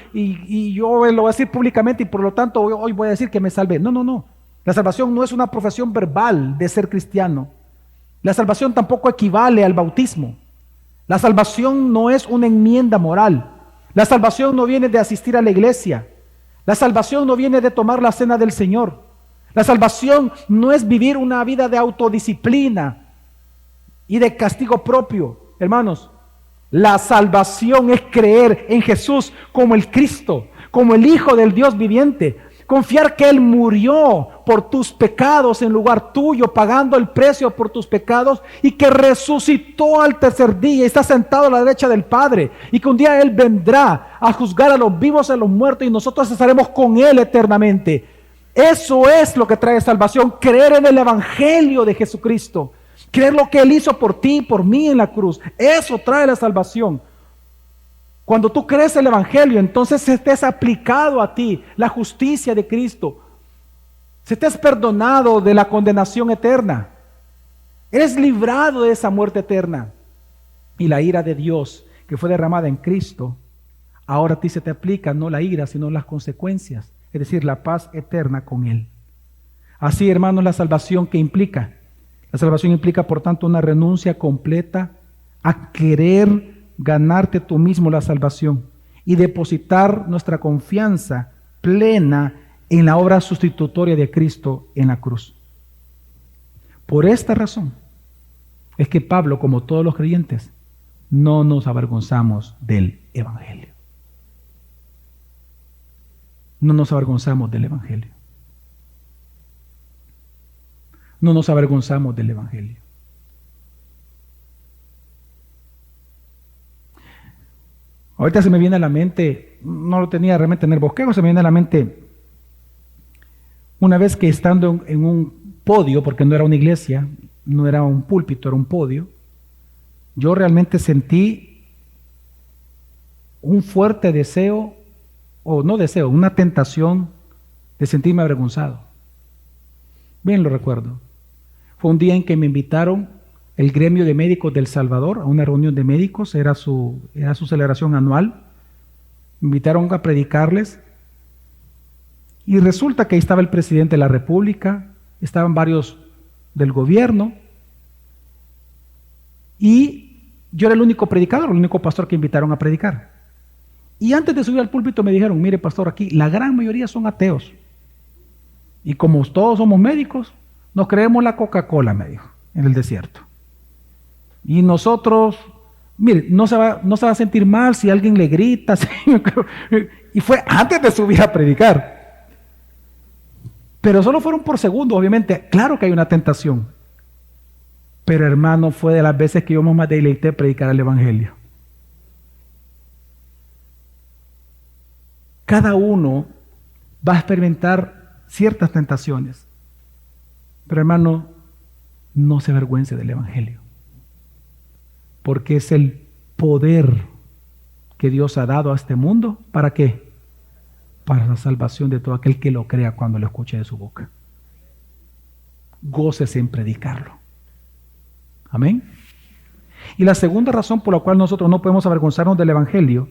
yo lo voy a decir públicamente y por lo tanto hoy voy a decir que me salvé. No. La salvación no es una profesión verbal de ser cristiano. La salvación tampoco equivale al bautismo. La salvación no es una enmienda moral. La salvación no viene de asistir a la iglesia. La salvación no viene de tomar la cena del Señor. La salvación no es vivir una vida de autodisciplina y de castigo propio. Hermanos, la salvación es creer en Jesús como el Cristo, como el Hijo del Dios viviente. Confiar que Él murió por tus pecados en lugar tuyo, pagando el precio por tus pecados, y que resucitó al tercer día y está sentado a la derecha del Padre, y que un día Él vendrá a juzgar a los vivos y a los muertos, y nosotros estaremos con Él eternamente. Eso es lo que trae salvación, creer en el Evangelio de Jesucristo, creer lo que Él hizo por ti y por mí en la cruz. Eso trae la salvación. Cuando tú crees el Evangelio, entonces se te es aplicado a ti la justicia de Cristo. Se te es perdonado de la condenación eterna. Eres librado de esa muerte eterna. Y la ira de Dios que fue derramada en Cristo, ahora a ti se te aplica no la ira, sino las consecuencias. Es decir, la paz eterna con Él. Así, hermanos, la salvación que implica. La salvación implica, por tanto, una renuncia completa a querer ganarte tú mismo la salvación y depositar nuestra confianza plena en la obra sustitutoria de Cristo en la cruz. Por esta razón es que Pablo, como todos los creyentes, no nos avergonzamos del Evangelio. No nos avergonzamos del Evangelio. No nos avergonzamos del Evangelio. Ahorita se me viene a la mente, no lo tenía realmente en el bosquejo, se me viene a la mente una vez que estando en un podio, porque no era una iglesia, no era un púlpito, era un podio, yo realmente sentí un fuerte deseo, o no deseo, una tentación de sentirme avergonzado. Bien lo recuerdo. Fue un día en que me invitaron el gremio de médicos del Salvador a una reunión de médicos, era su celebración anual. Me invitaron a predicarles y resulta que ahí estaba el presidente de la República, estaban varios del gobierno y yo era el único predicador, el único pastor que invitaron a predicar. Y antes de subir al púlpito me dijeron, mire pastor, aquí la gran mayoría son ateos. Y como todos somos médicos, nos creemos la Coca-Cola, me dijo, en el desierto. Y nosotros, mire, no se va a sentir mal si alguien le grita. Y fue antes de subir a predicar. Pero solo fueron por segundos, obviamente. Claro que hay una tentación. Pero hermano, fue de las veces que yo más deleité predicar el Evangelio. Cada uno va a experimentar ciertas tentaciones. Pero hermano, no se avergüence del Evangelio. Porque es el poder que Dios ha dado a este mundo. ¿Para qué? Para la salvación de todo aquel que lo crea cuando lo escuche de su boca. Gócese en predicarlo. Amén. Y la segunda razón por la cual nosotros no podemos avergonzarnos del Evangelio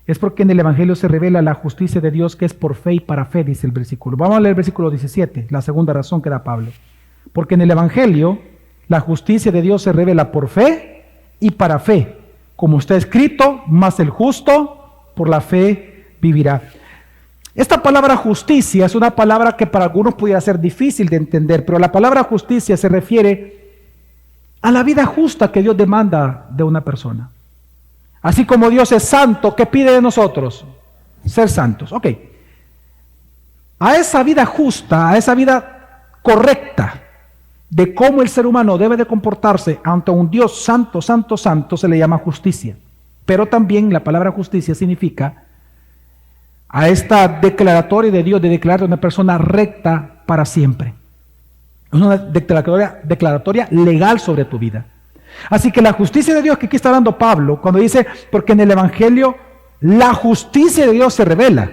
es porque en el Evangelio se revela la justicia de Dios que es por fe y para fe, dice el versículo. Vamos a leer el versículo 17, la segunda razón que da Pablo. Porque en el Evangelio la justicia de Dios se revela por fe y para fe. Como está escrito, mas el justo por la fe vivirá. Esta palabra justicia es una palabra que para algunos pudiera ser difícil de entender, pero la palabra justicia se refiere a la vida justa que Dios demanda de una persona. Así como Dios es santo, ¿qué pide de nosotros? Ser santos. Ok. A esa vida justa, a esa vida correcta de cómo el ser humano debe de comportarse ante un Dios santo, santo, santo, se le llama justicia. Pero también la palabra justicia significa a esta declaratoria de Dios de declararte una persona recta para siempre. Es una declaratoria legal sobre tu vida. Así que la justicia de Dios que aquí está hablando Pablo, cuando dice, porque en el Evangelio la justicia de Dios se revela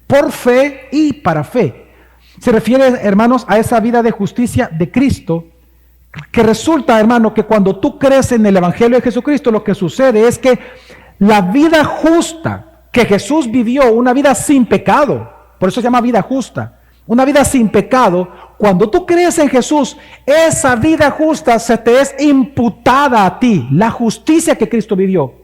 por fe y para fe. Se refiere, hermanos, a esa vida de justicia de Cristo, que resulta, hermano, que cuando tú crees en el Evangelio de Jesucristo, lo que sucede es que la vida justa que Jesús vivió, una vida sin pecado, por eso se llama vida justa, una vida sin pecado, cuando tú crees en Jesús, esa vida justa se te es imputada a ti, la justicia que Cristo vivió.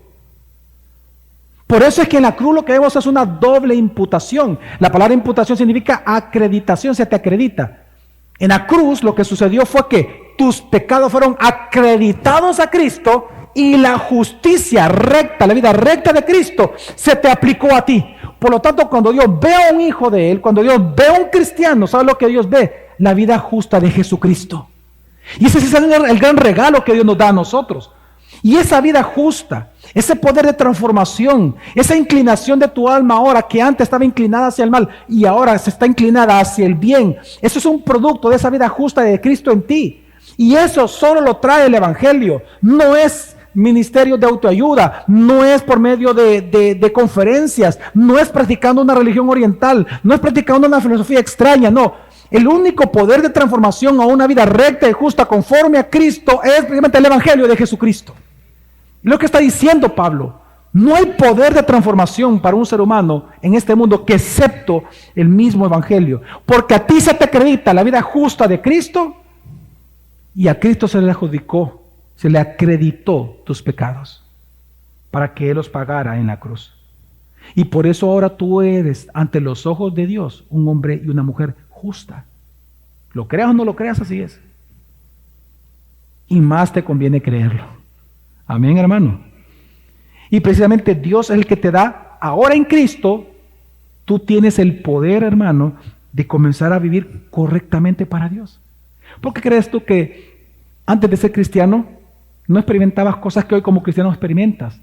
Por eso es que en la cruz lo que vemos es una doble imputación. La palabra imputación significa acreditación, se te acredita. En la cruz lo que sucedió fue que tus pecados fueron acreditados a Cristo y la justicia recta, la vida recta de Cristo se te aplicó a ti. Por lo tanto, cuando Dios ve a un hijo de Él, cuando Dios ve a un cristiano, ¿sabe lo que Dios ve? La vida justa de Jesucristo. Y ese es el gran regalo que Dios nos da a nosotros. Y esa vida justa, ese poder de transformación, esa inclinación de tu alma ahora que antes estaba inclinada hacia el mal y ahora se está inclinada hacia el bien, eso es un producto de esa vida justa de Cristo en ti. Y eso solo lo trae el Evangelio. No es ministerio de autoayuda, no es por medio de conferencias, no es practicando una religión oriental, no es practicando una filosofía extraña, no. El único poder de transformación a una vida recta y justa conforme a Cristo es precisamente el Evangelio de Jesucristo. Lo que está diciendo Pablo, no hay poder de transformación para un ser humano en este mundo que excepto el mismo Evangelio. Porque a ti se te acredita la vida justa de Cristo y a Cristo se le adjudicó, se le acreditó tus pecados para que Él los pagara en la cruz. Y por eso ahora tú eres ante los ojos de Dios un hombre y una mujer justa. Lo creas o no lo creas, así es. Y más te conviene creerlo. Amén, hermano. Y precisamente Dios es el que te da, ahora en Cristo, tú tienes el poder, hermano, de comenzar a vivir correctamente para Dios. ¿Por qué crees tú que antes de ser cristiano no experimentabas cosas que hoy como cristiano experimentas?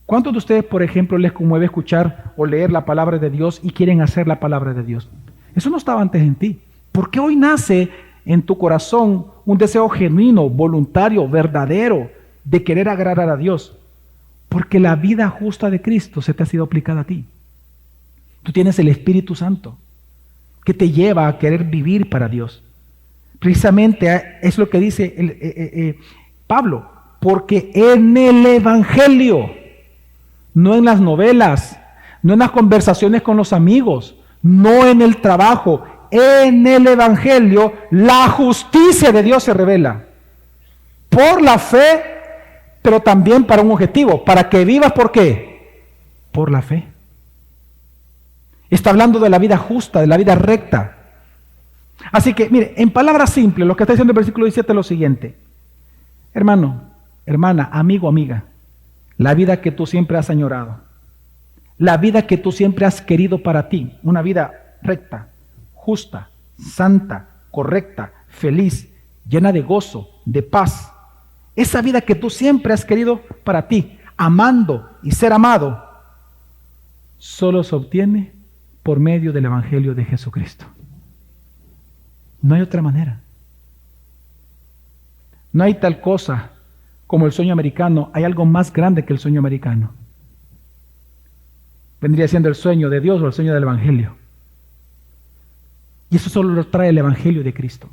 ¿Cuántos de ustedes, por ejemplo, les conmueve escuchar o leer la palabra de Dios y quieren hacer la palabra de Dios? Eso no estaba antes en ti. ¿Por qué hoy nace en tu corazón un deseo genuino, voluntario, verdadero, de querer agradar a Dios? Porque la vida justa de Cristo se te ha sido aplicada a ti. Tú tienes el Espíritu Santo que te lleva a querer vivir para Dios. Precisamente es lo que dice Pablo, porque en el Evangelio, no en las novelas, no en las conversaciones con los amigos, no en el trabajo, en el Evangelio la justicia de Dios se revela por la fe, pero también para un objetivo, para que vivas. ¿Por qué? Por la fe. Está hablando de la vida justa, de la vida recta. Así que, mire, en palabras simples, lo que está diciendo el versículo 17 es lo siguiente. Hermano, hermana, amigo, amiga, la vida que tú siempre has añorado, la vida que tú siempre has querido para ti, una vida recta, justa, santa, correcta, feliz, llena de gozo, de paz. Esa vida que tú siempre has querido para ti, amando y ser amado, solo se obtiene por medio del Evangelio de Jesucristo. No hay otra manera. No hay tal cosa como el sueño americano. Hay algo más grande que el sueño americano. Vendría siendo el sueño de Dios o el sueño del Evangelio. Y eso solo lo trae el Evangelio de Cristo.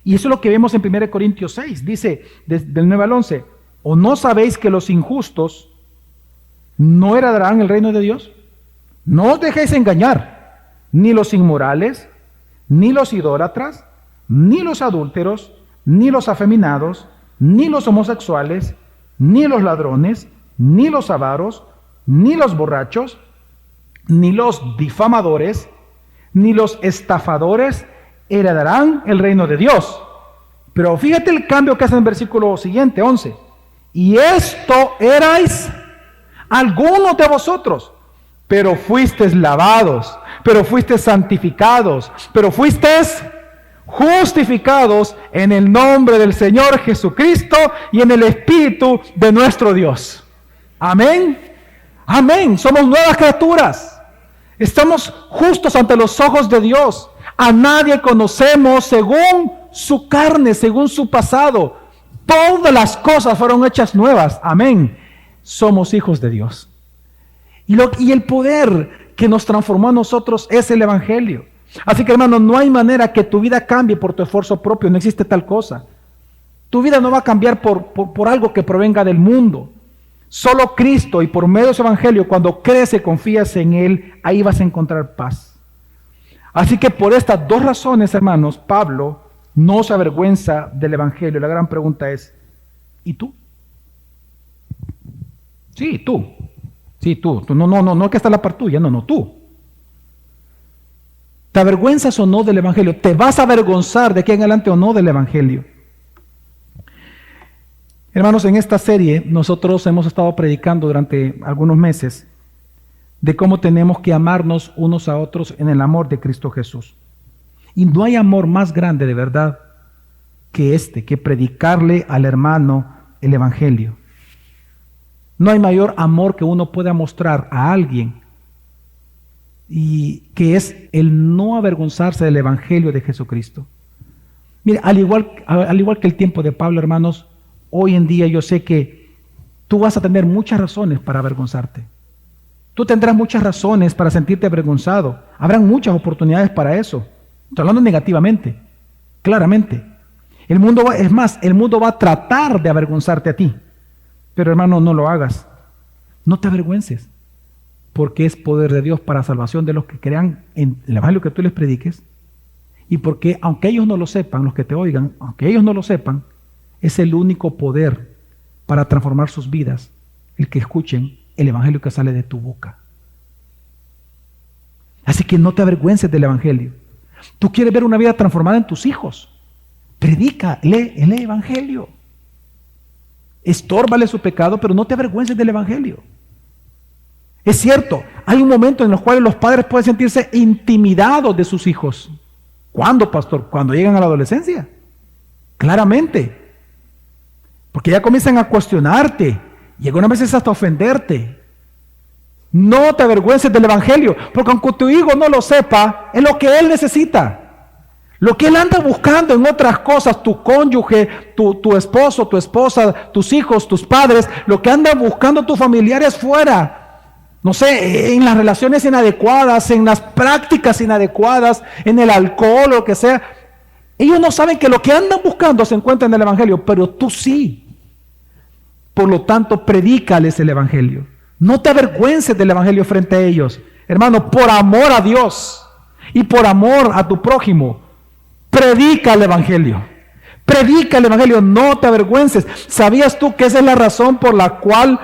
Y eso es lo que vemos en 1 Corintios 6. Dice, del 9 al 11, ¿o no sabéis que los injustos no heredarán el reino de Dios? No os dejéis engañar, ni los inmorales, ni los idólatras, ni los adúlteros, ni los afeminados, ni los homosexuales, ni los ladrones, ni los avaros, ni los borrachos, ni los difamadores, ni los estafadores heredarán el reino de Dios. Pero fíjate el cambio que hace en el versículo siguiente, 11. Y esto erais algunos de vosotros, pero fuisteis lavados, pero fuisteis santificados, pero fuisteis justificados en el nombre del Señor Jesucristo y en el Espíritu de nuestro Dios. Amén. Amén, somos nuevas criaturas. Estamos justos ante los ojos de Dios. A nadie conocemos según su carne, según su pasado. Todas las cosas fueron hechas nuevas. Amén. Somos hijos de Dios. Y el poder que nos transformó a nosotros es el Evangelio. Así que, hermano, no hay manera que tu vida cambie por tu esfuerzo propio. No existe tal cosa. Tu vida no va a cambiar por algo que provenga del mundo. Solo Cristo, y por medio de su Evangelio, cuando crees y confías en Él, ahí vas a encontrar paz. Así que por estas dos razones, hermanos, Pablo no se avergüenza del Evangelio. La gran pregunta es, ¿y tú? Sí, tú. Sí, tú. No que está la par tuya, no, tú. ¿Te avergüenzas o no del Evangelio? ¿Te vas a avergonzar de aquí en adelante o no del Evangelio? Hermanos, en esta serie nosotros hemos estado predicando durante algunos meses de cómo tenemos que amarnos unos a otros en el amor de Cristo Jesús. Y no hay amor más grande de verdad que predicarle al hermano el Evangelio. No hay mayor amor que uno pueda mostrar a alguien, y que es el no avergonzarse del Evangelio de Jesucristo. Mire, al igual que el tiempo de Pablo, hermanos, hoy en día yo sé que tú vas a tener muchas razones para avergonzarte. Tú tendrás muchas razones para sentirte avergonzado. Habrán muchas oportunidades para eso. Estoy hablando negativamente, claramente. El mundo va a tratar de avergonzarte a ti. Pero, hermano, no lo hagas. No te avergüences, porque es poder de Dios para salvación de los que crean en el Evangelio que tú les prediques. Y porque, aunque ellos no lo sepan, los que te oigan, aunque ellos no lo sepan, es el único poder para transformar sus vidas, el que escuchen el Evangelio que sale de tu boca. Así que no te avergüences del Evangelio. Tú quieres ver una vida transformada en tus hijos. Predica, lee el Evangelio. Estórbale su pecado, pero no te avergüences del Evangelio. Es cierto, hay un momento en los cuales los padres pueden sentirse intimidados de sus hijos. ¿Cuándo, pastor? Cuando llegan a la adolescencia. Claramente. Porque ya comienzan a cuestionarte y algunas veces hasta ofenderte. No te avergüences del Evangelio, porque aunque tu hijo no lo sepa, es lo que él necesita. Lo que él anda buscando en otras cosas, tu cónyuge, tu esposo, tu esposa, tus hijos, tus padres, lo que andan buscando tus familiares fuera. No sé, en las relaciones inadecuadas, en las prácticas inadecuadas, en el alcohol o lo que sea. Ellos no saben que lo que andan buscando se encuentra en el Evangelio, pero tú sí. Por lo tanto, predícales el Evangelio. No te avergüences del Evangelio frente a ellos. Hermano, por amor a Dios y por amor a tu prójimo, predica el Evangelio. Predica el Evangelio, no te avergüences. ¿Sabías tú que esa es la razón por la cual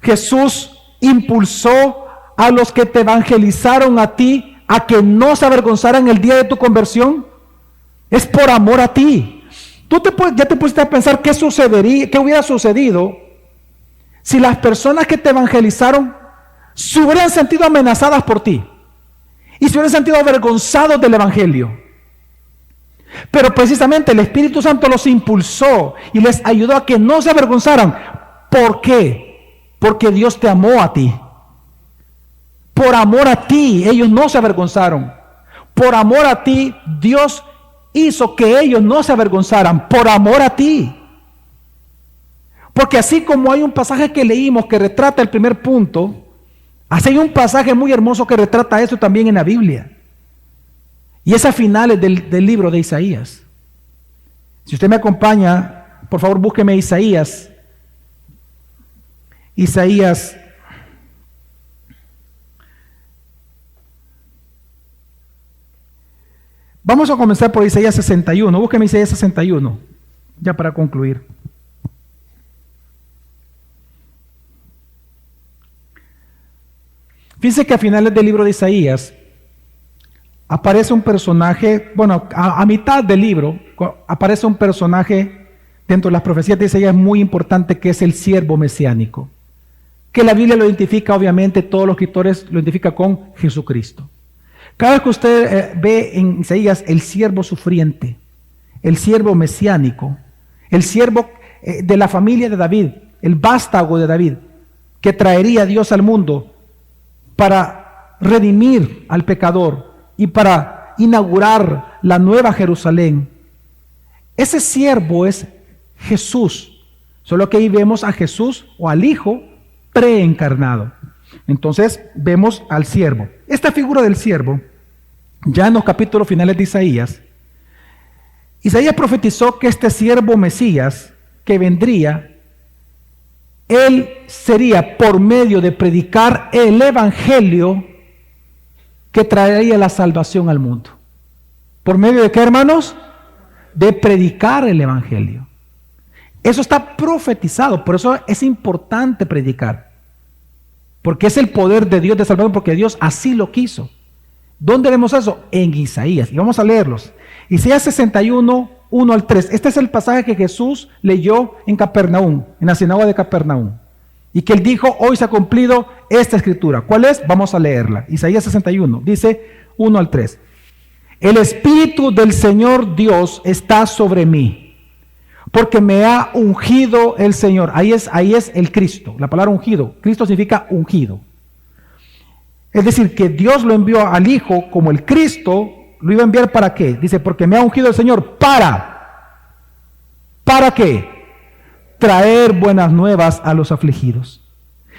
Jesús impulsó a los que te evangelizaron a ti a que no se avergonzaran el día de tu conversión? Es por amor a ti. Ya te pusiste a pensar qué hubiera sucedido si las personas que te evangelizaron se hubieran sentido amenazadas por ti y se hubieran sentido avergonzados del Evangelio. Pero precisamente el Espíritu Santo los impulsó y les ayudó a que no se avergonzaran. ¿Por qué? Porque Dios te amó a ti. Por amor a ti, ellos no se avergonzaron. Por amor a ti, Dios hizo que ellos no se avergonzaran. Por amor a ti. Porque así como hay un pasaje que leímos que retrata el primer punto, así hay un pasaje muy hermoso que retrata eso también en la Biblia. Y es a finales del libro de Isaías. Si usted me acompaña, por favor búsqueme Isaías. Isaías. Vamos a comenzar por Isaías 61. Búsqueme Isaías 61, ya para concluir. Fíjense que a finales del libro de Isaías aparece un personaje, a mitad del libro aparece un personaje dentro de las profecías de Isaías muy importante, que es el siervo mesiánico, que la Biblia lo identifica, obviamente todos los escritores lo identifican con Jesucristo. Cada vez que usted ve en Isaías el siervo sufriente, el siervo mesiánico, el siervo de la familia de David, el vástago de David, que traería Dios al mundo para redimir al pecador y para inaugurar la nueva Jerusalén. Ese siervo es Jesús, solo que ahí vemos a Jesús o al Hijo preencarnado. Entonces vemos al siervo. Esta figura del siervo, ya en los capítulos finales de Isaías profetizó que este siervo Mesías que vendría, él sería por medio de predicar el evangelio que traería la salvación al mundo. ¿Por medio de qué, hermanos? De predicar el evangelio. Eso está profetizado, por eso es importante predicar. Porque es el poder de Dios de salvación, porque Dios así lo quiso. ¿Dónde vemos eso? En Isaías. Y vamos a leerlos. Isaías 61, 1 al 3. Este es el pasaje que Jesús leyó en Capernaum, en la sinagoga de Capernaum. Y que él dijo, hoy se ha cumplido esta escritura. ¿Cuál es? Vamos a leerla. Isaías 61, dice 1 al 3. El Espíritu del Señor Dios está sobre mí, porque me ha ungido el Señor. Ahí es el Cristo. La palabra ungido. Cristo significa ungido. Es decir, que Dios lo envió al Hijo como el Cristo. ¿Lo iba a enviar para qué? Dice, porque me ha ungido el Señor ¿para qué? Traer buenas nuevas a los afligidos.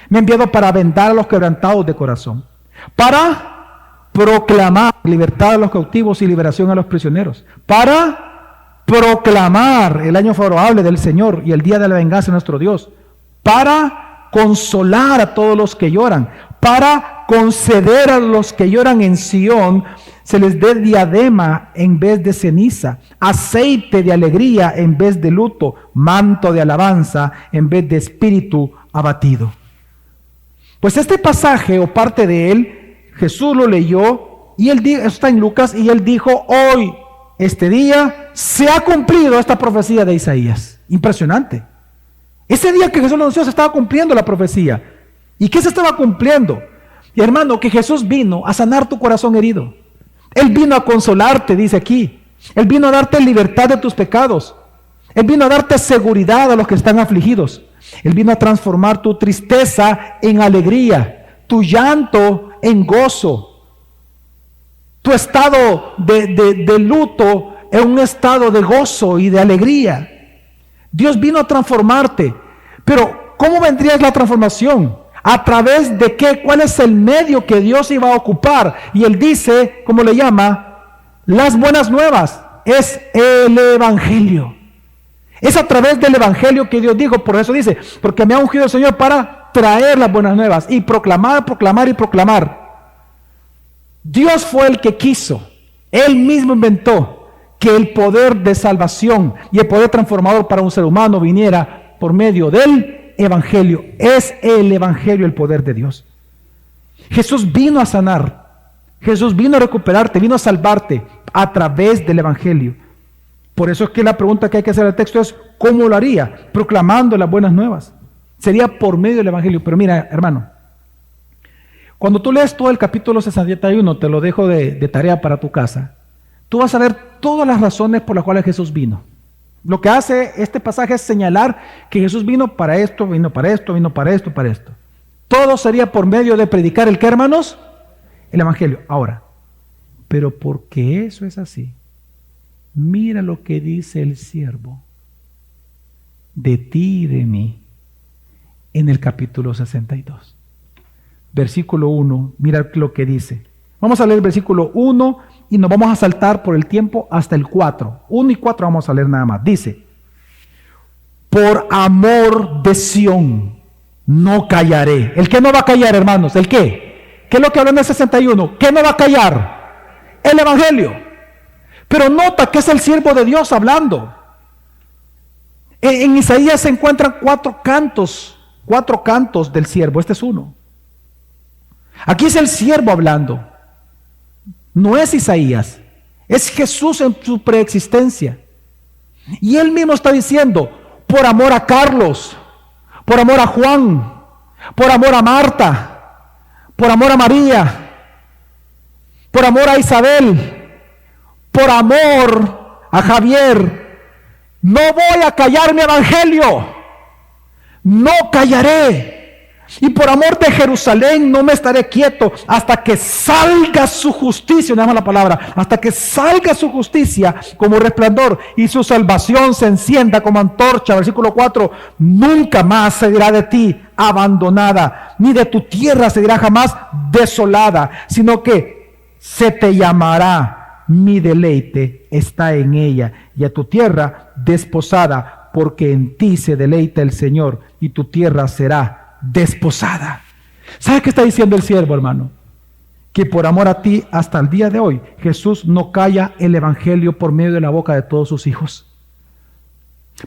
Me ha enviado para vendar a los quebrantados de corazón, para proclamar libertad a los cautivos y liberación a los prisioneros, para proclamar el año favorable del Señor y el día de la venganza de nuestro Dios, para consolar a todos los que lloran, para conceder a los que lloran en Sión, se les dé diadema en vez de ceniza, aceite de alegría en vez de luto, manto de alabanza en vez de espíritu abatido. Pues este pasaje o parte de él, Jesús lo leyó y él dijo, eso está en Lucas, y él dijo, hoy, este día, se ha cumplido esta profecía de Isaías. Impresionante. Ese día que Jesús lo anunció se estaba cumpliendo la profecía. ¿Y qué se estaba cumpliendo? Y hermano, que Jesús vino a sanar tu corazón herido. Él vino a consolarte, dice aquí. Él vino a darte libertad de tus pecados. Él vino a darte seguridad a los que están afligidos. Él vino a transformar tu tristeza en alegría, tu llanto en gozo, tu estado de luto en un estado de gozo y de alegría. Dios vino a transformarte. Pero ¿cómo vendría la transformación? ¿A través de qué? ¿Cuál es el medio que Dios iba a ocupar? Y él dice, ¿cómo le llama? Las buenas nuevas. Es el evangelio. Es a través del evangelio que Dios dijo. Por eso dice, porque me ha ungido el Señor para traer las buenas nuevas y proclamar, proclamar y proclamar. Dios fue el que quiso. Él mismo inventó que el poder de salvación y el poder transformador para un ser humano viniera por medio del evangelio. Es el evangelio el poder de Dios. Jesús vino a sanar. Jesús vino a recuperarte, vino a salvarte a través del evangelio. Por eso es que la pregunta que hay que hacer al texto es, ¿cómo lo haría? Proclamando las buenas nuevas. Sería por medio del evangelio. Pero mira, hermano, cuando tú lees todo el capítulo 61, te lo dejo de tarea para tu casa, tú vas a ver todas las razones por las cuales Jesús vino. Lo que hace este pasaje es señalar que Jesús vino para esto, vino para esto, vino para esto, para esto. Todo sería por medio de predicar el ¿qué, hermanos? El evangelio. Ahora, pero porque eso es así, mira lo que dice el siervo de ti y de mí en el capítulo 62. Versículo 1, mira lo que dice. Vamos a leer el versículo 1 y nos vamos a saltar por el tiempo hasta el 4. 1 y 4 vamos a leer nada más. Dice, por amor de Sión no callaré. ¿El qué no va a callar, hermanos? ¿El qué? ¿Qué es lo que habló en el 61? ¿Qué no va a callar? El evangelio. Pero nota que es el siervo de Dios hablando. En Isaías se encuentran cuatro cantos del siervo. Este es uno. Aquí es el siervo hablando. No es Isaías, es Jesús en su preexistencia. Y él mismo está diciendo, por amor a Carlos, por amor a Juan, por amor a Marta, por amor a María, por amor a Isabel, por amor a Javier, no voy a callar mi evangelio, no callaré. Y por amor de Jerusalén no me estaré quieto hasta que salga su justicia, no llama la palabra, hasta que salga su justicia como resplandor y su salvación se encienda como antorcha. Versículo 4, nunca más se dirá de ti abandonada, ni de tu tierra se dirá jamás desolada, sino que se te llamará mi deleite está en ella, y a tu tierra desposada, porque en ti se deleita el Señor y tu tierra será desposada. ¿Sabe qué está diciendo el siervo, hermano? Que por amor a ti, hasta el día de hoy, Jesús no calla el evangelio por medio de la boca de todos sus hijos.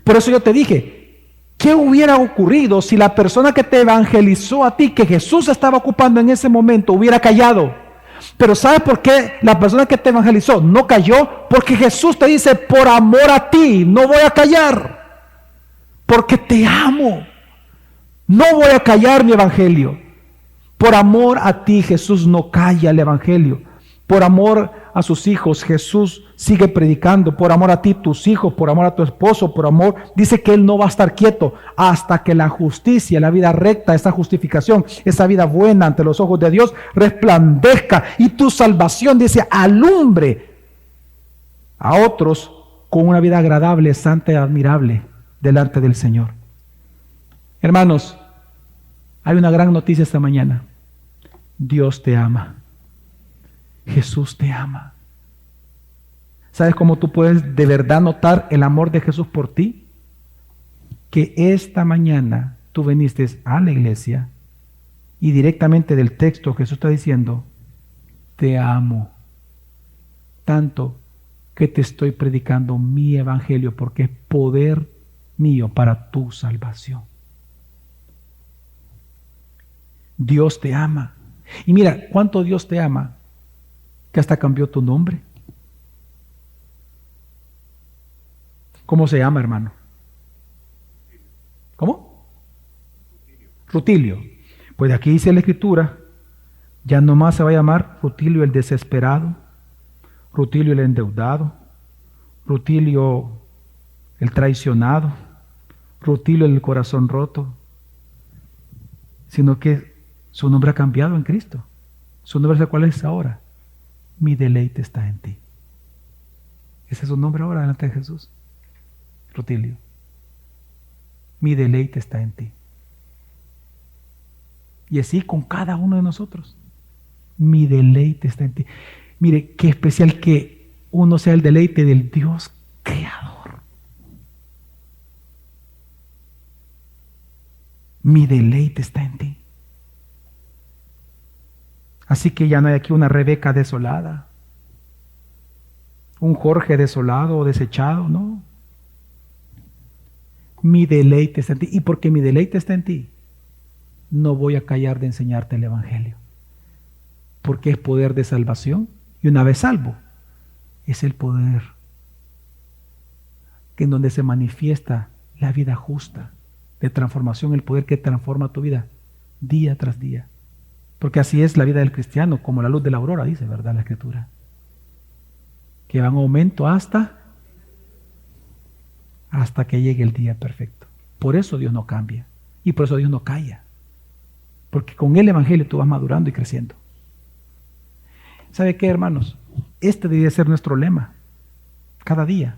Por eso yo te dije, ¿qué hubiera ocurrido si la persona que te evangelizó a ti, que Jesús estaba ocupando en ese momento, hubiera callado? Pero ¿sabes por qué la persona que te evangelizó no cayó? Porque Jesús te dice, por amor a ti, no voy a callar, porque te amo. No voy a callar mi evangelio. Por amor a ti, Jesús no calla el evangelio. Por amor a sus hijos, Jesús sigue predicando. Por amor a ti, tus hijos, por amor a tu esposo, por amor. Dice que Él no va a estar quieto hasta que la justicia, la vida recta, esa justificación, esa vida buena ante los ojos de Dios resplandezca. Y tu salvación, dice, alumbre a otros con una vida agradable, santa y admirable delante del Señor. Hermanos, hay una gran noticia esta mañana. Dios te ama. Jesús te ama. ¿Sabes cómo tú puedes de verdad notar el amor de Jesús por ti? Que esta mañana tú viniste a la iglesia y directamente del texto Jesús está diciendo, te amo tanto que te estoy predicando mi evangelio porque es poder mío para tu salvación. Dios te ama. Y mira, cuánto Dios te ama, que hasta cambió tu nombre. ¿Cómo se llama, hermano? ¿Cómo? Rutilio. Pues aquí dice la Escritura, ya no más se va a llamar Rutilio el desesperado, Rutilio el endeudado, Rutilio el traicionado, Rutilio el corazón roto, sino que su nombre ha cambiado en Cristo. Su nombre, ¿cuál es ahora? Mi deleite está en ti. Ese es su nombre ahora delante de Jesús. Rutilio. Mi deleite está en ti. Y así con cada uno de nosotros. Mi deleite está en ti. Mire, qué especial que uno sea el deleite del Dios creador. Mi deleite está en ti. Así que ya no hay aquí una Rebeca desolada, un Jorge desolado o desechado, no. Mi deleite está en ti. Y porque mi deleite está en ti, no voy a callar de enseñarte el evangelio. Porque es poder de salvación. Y una vez salvo, es el poder que en donde se manifiesta la vida justa, de transformación, el poder que transforma tu vida día tras día. Porque así es la vida del cristiano, como la luz de la aurora, dice, ¿verdad? La Escritura. Que va en aumento hasta que llegue el día perfecto. Por eso Dios no cambia. Y por eso Dios no calla. Porque con el evangelio tú vas madurando y creciendo. ¿Sabe qué, hermanos? Este debería ser nuestro lema. Cada día.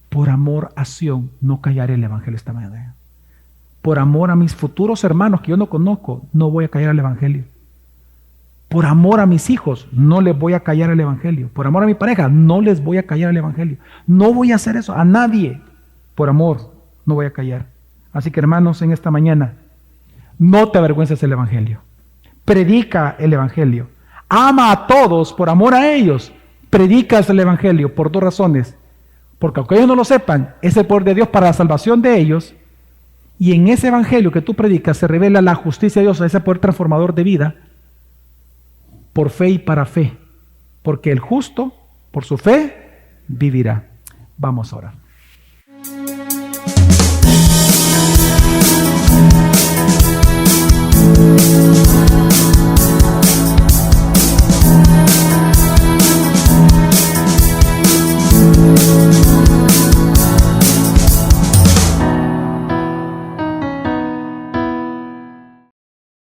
Por amor a Sión, no callaré el evangelio esta mañana. Por amor a mis futuros hermanos que yo no conozco, no voy a callar el evangelio. Por amor a mis hijos, no les voy a callar el evangelio. Por amor a mi pareja, no les voy a callar el evangelio. No voy a hacer eso a nadie. Por amor, no voy a callar. Así que, hermanos, en esta mañana, no te avergüences del evangelio. Predica el evangelio. Ama a todos por amor a ellos. Predicas el evangelio por dos razones. Porque aunque ellos no lo sepan, es el poder de Dios para la salvación de ellos. Y en ese evangelio que tú predicas se revela la justicia de Dios, ese poder transformador de vida, por fe y para fe. Porque el justo, por su fe, vivirá. Vamos a orar.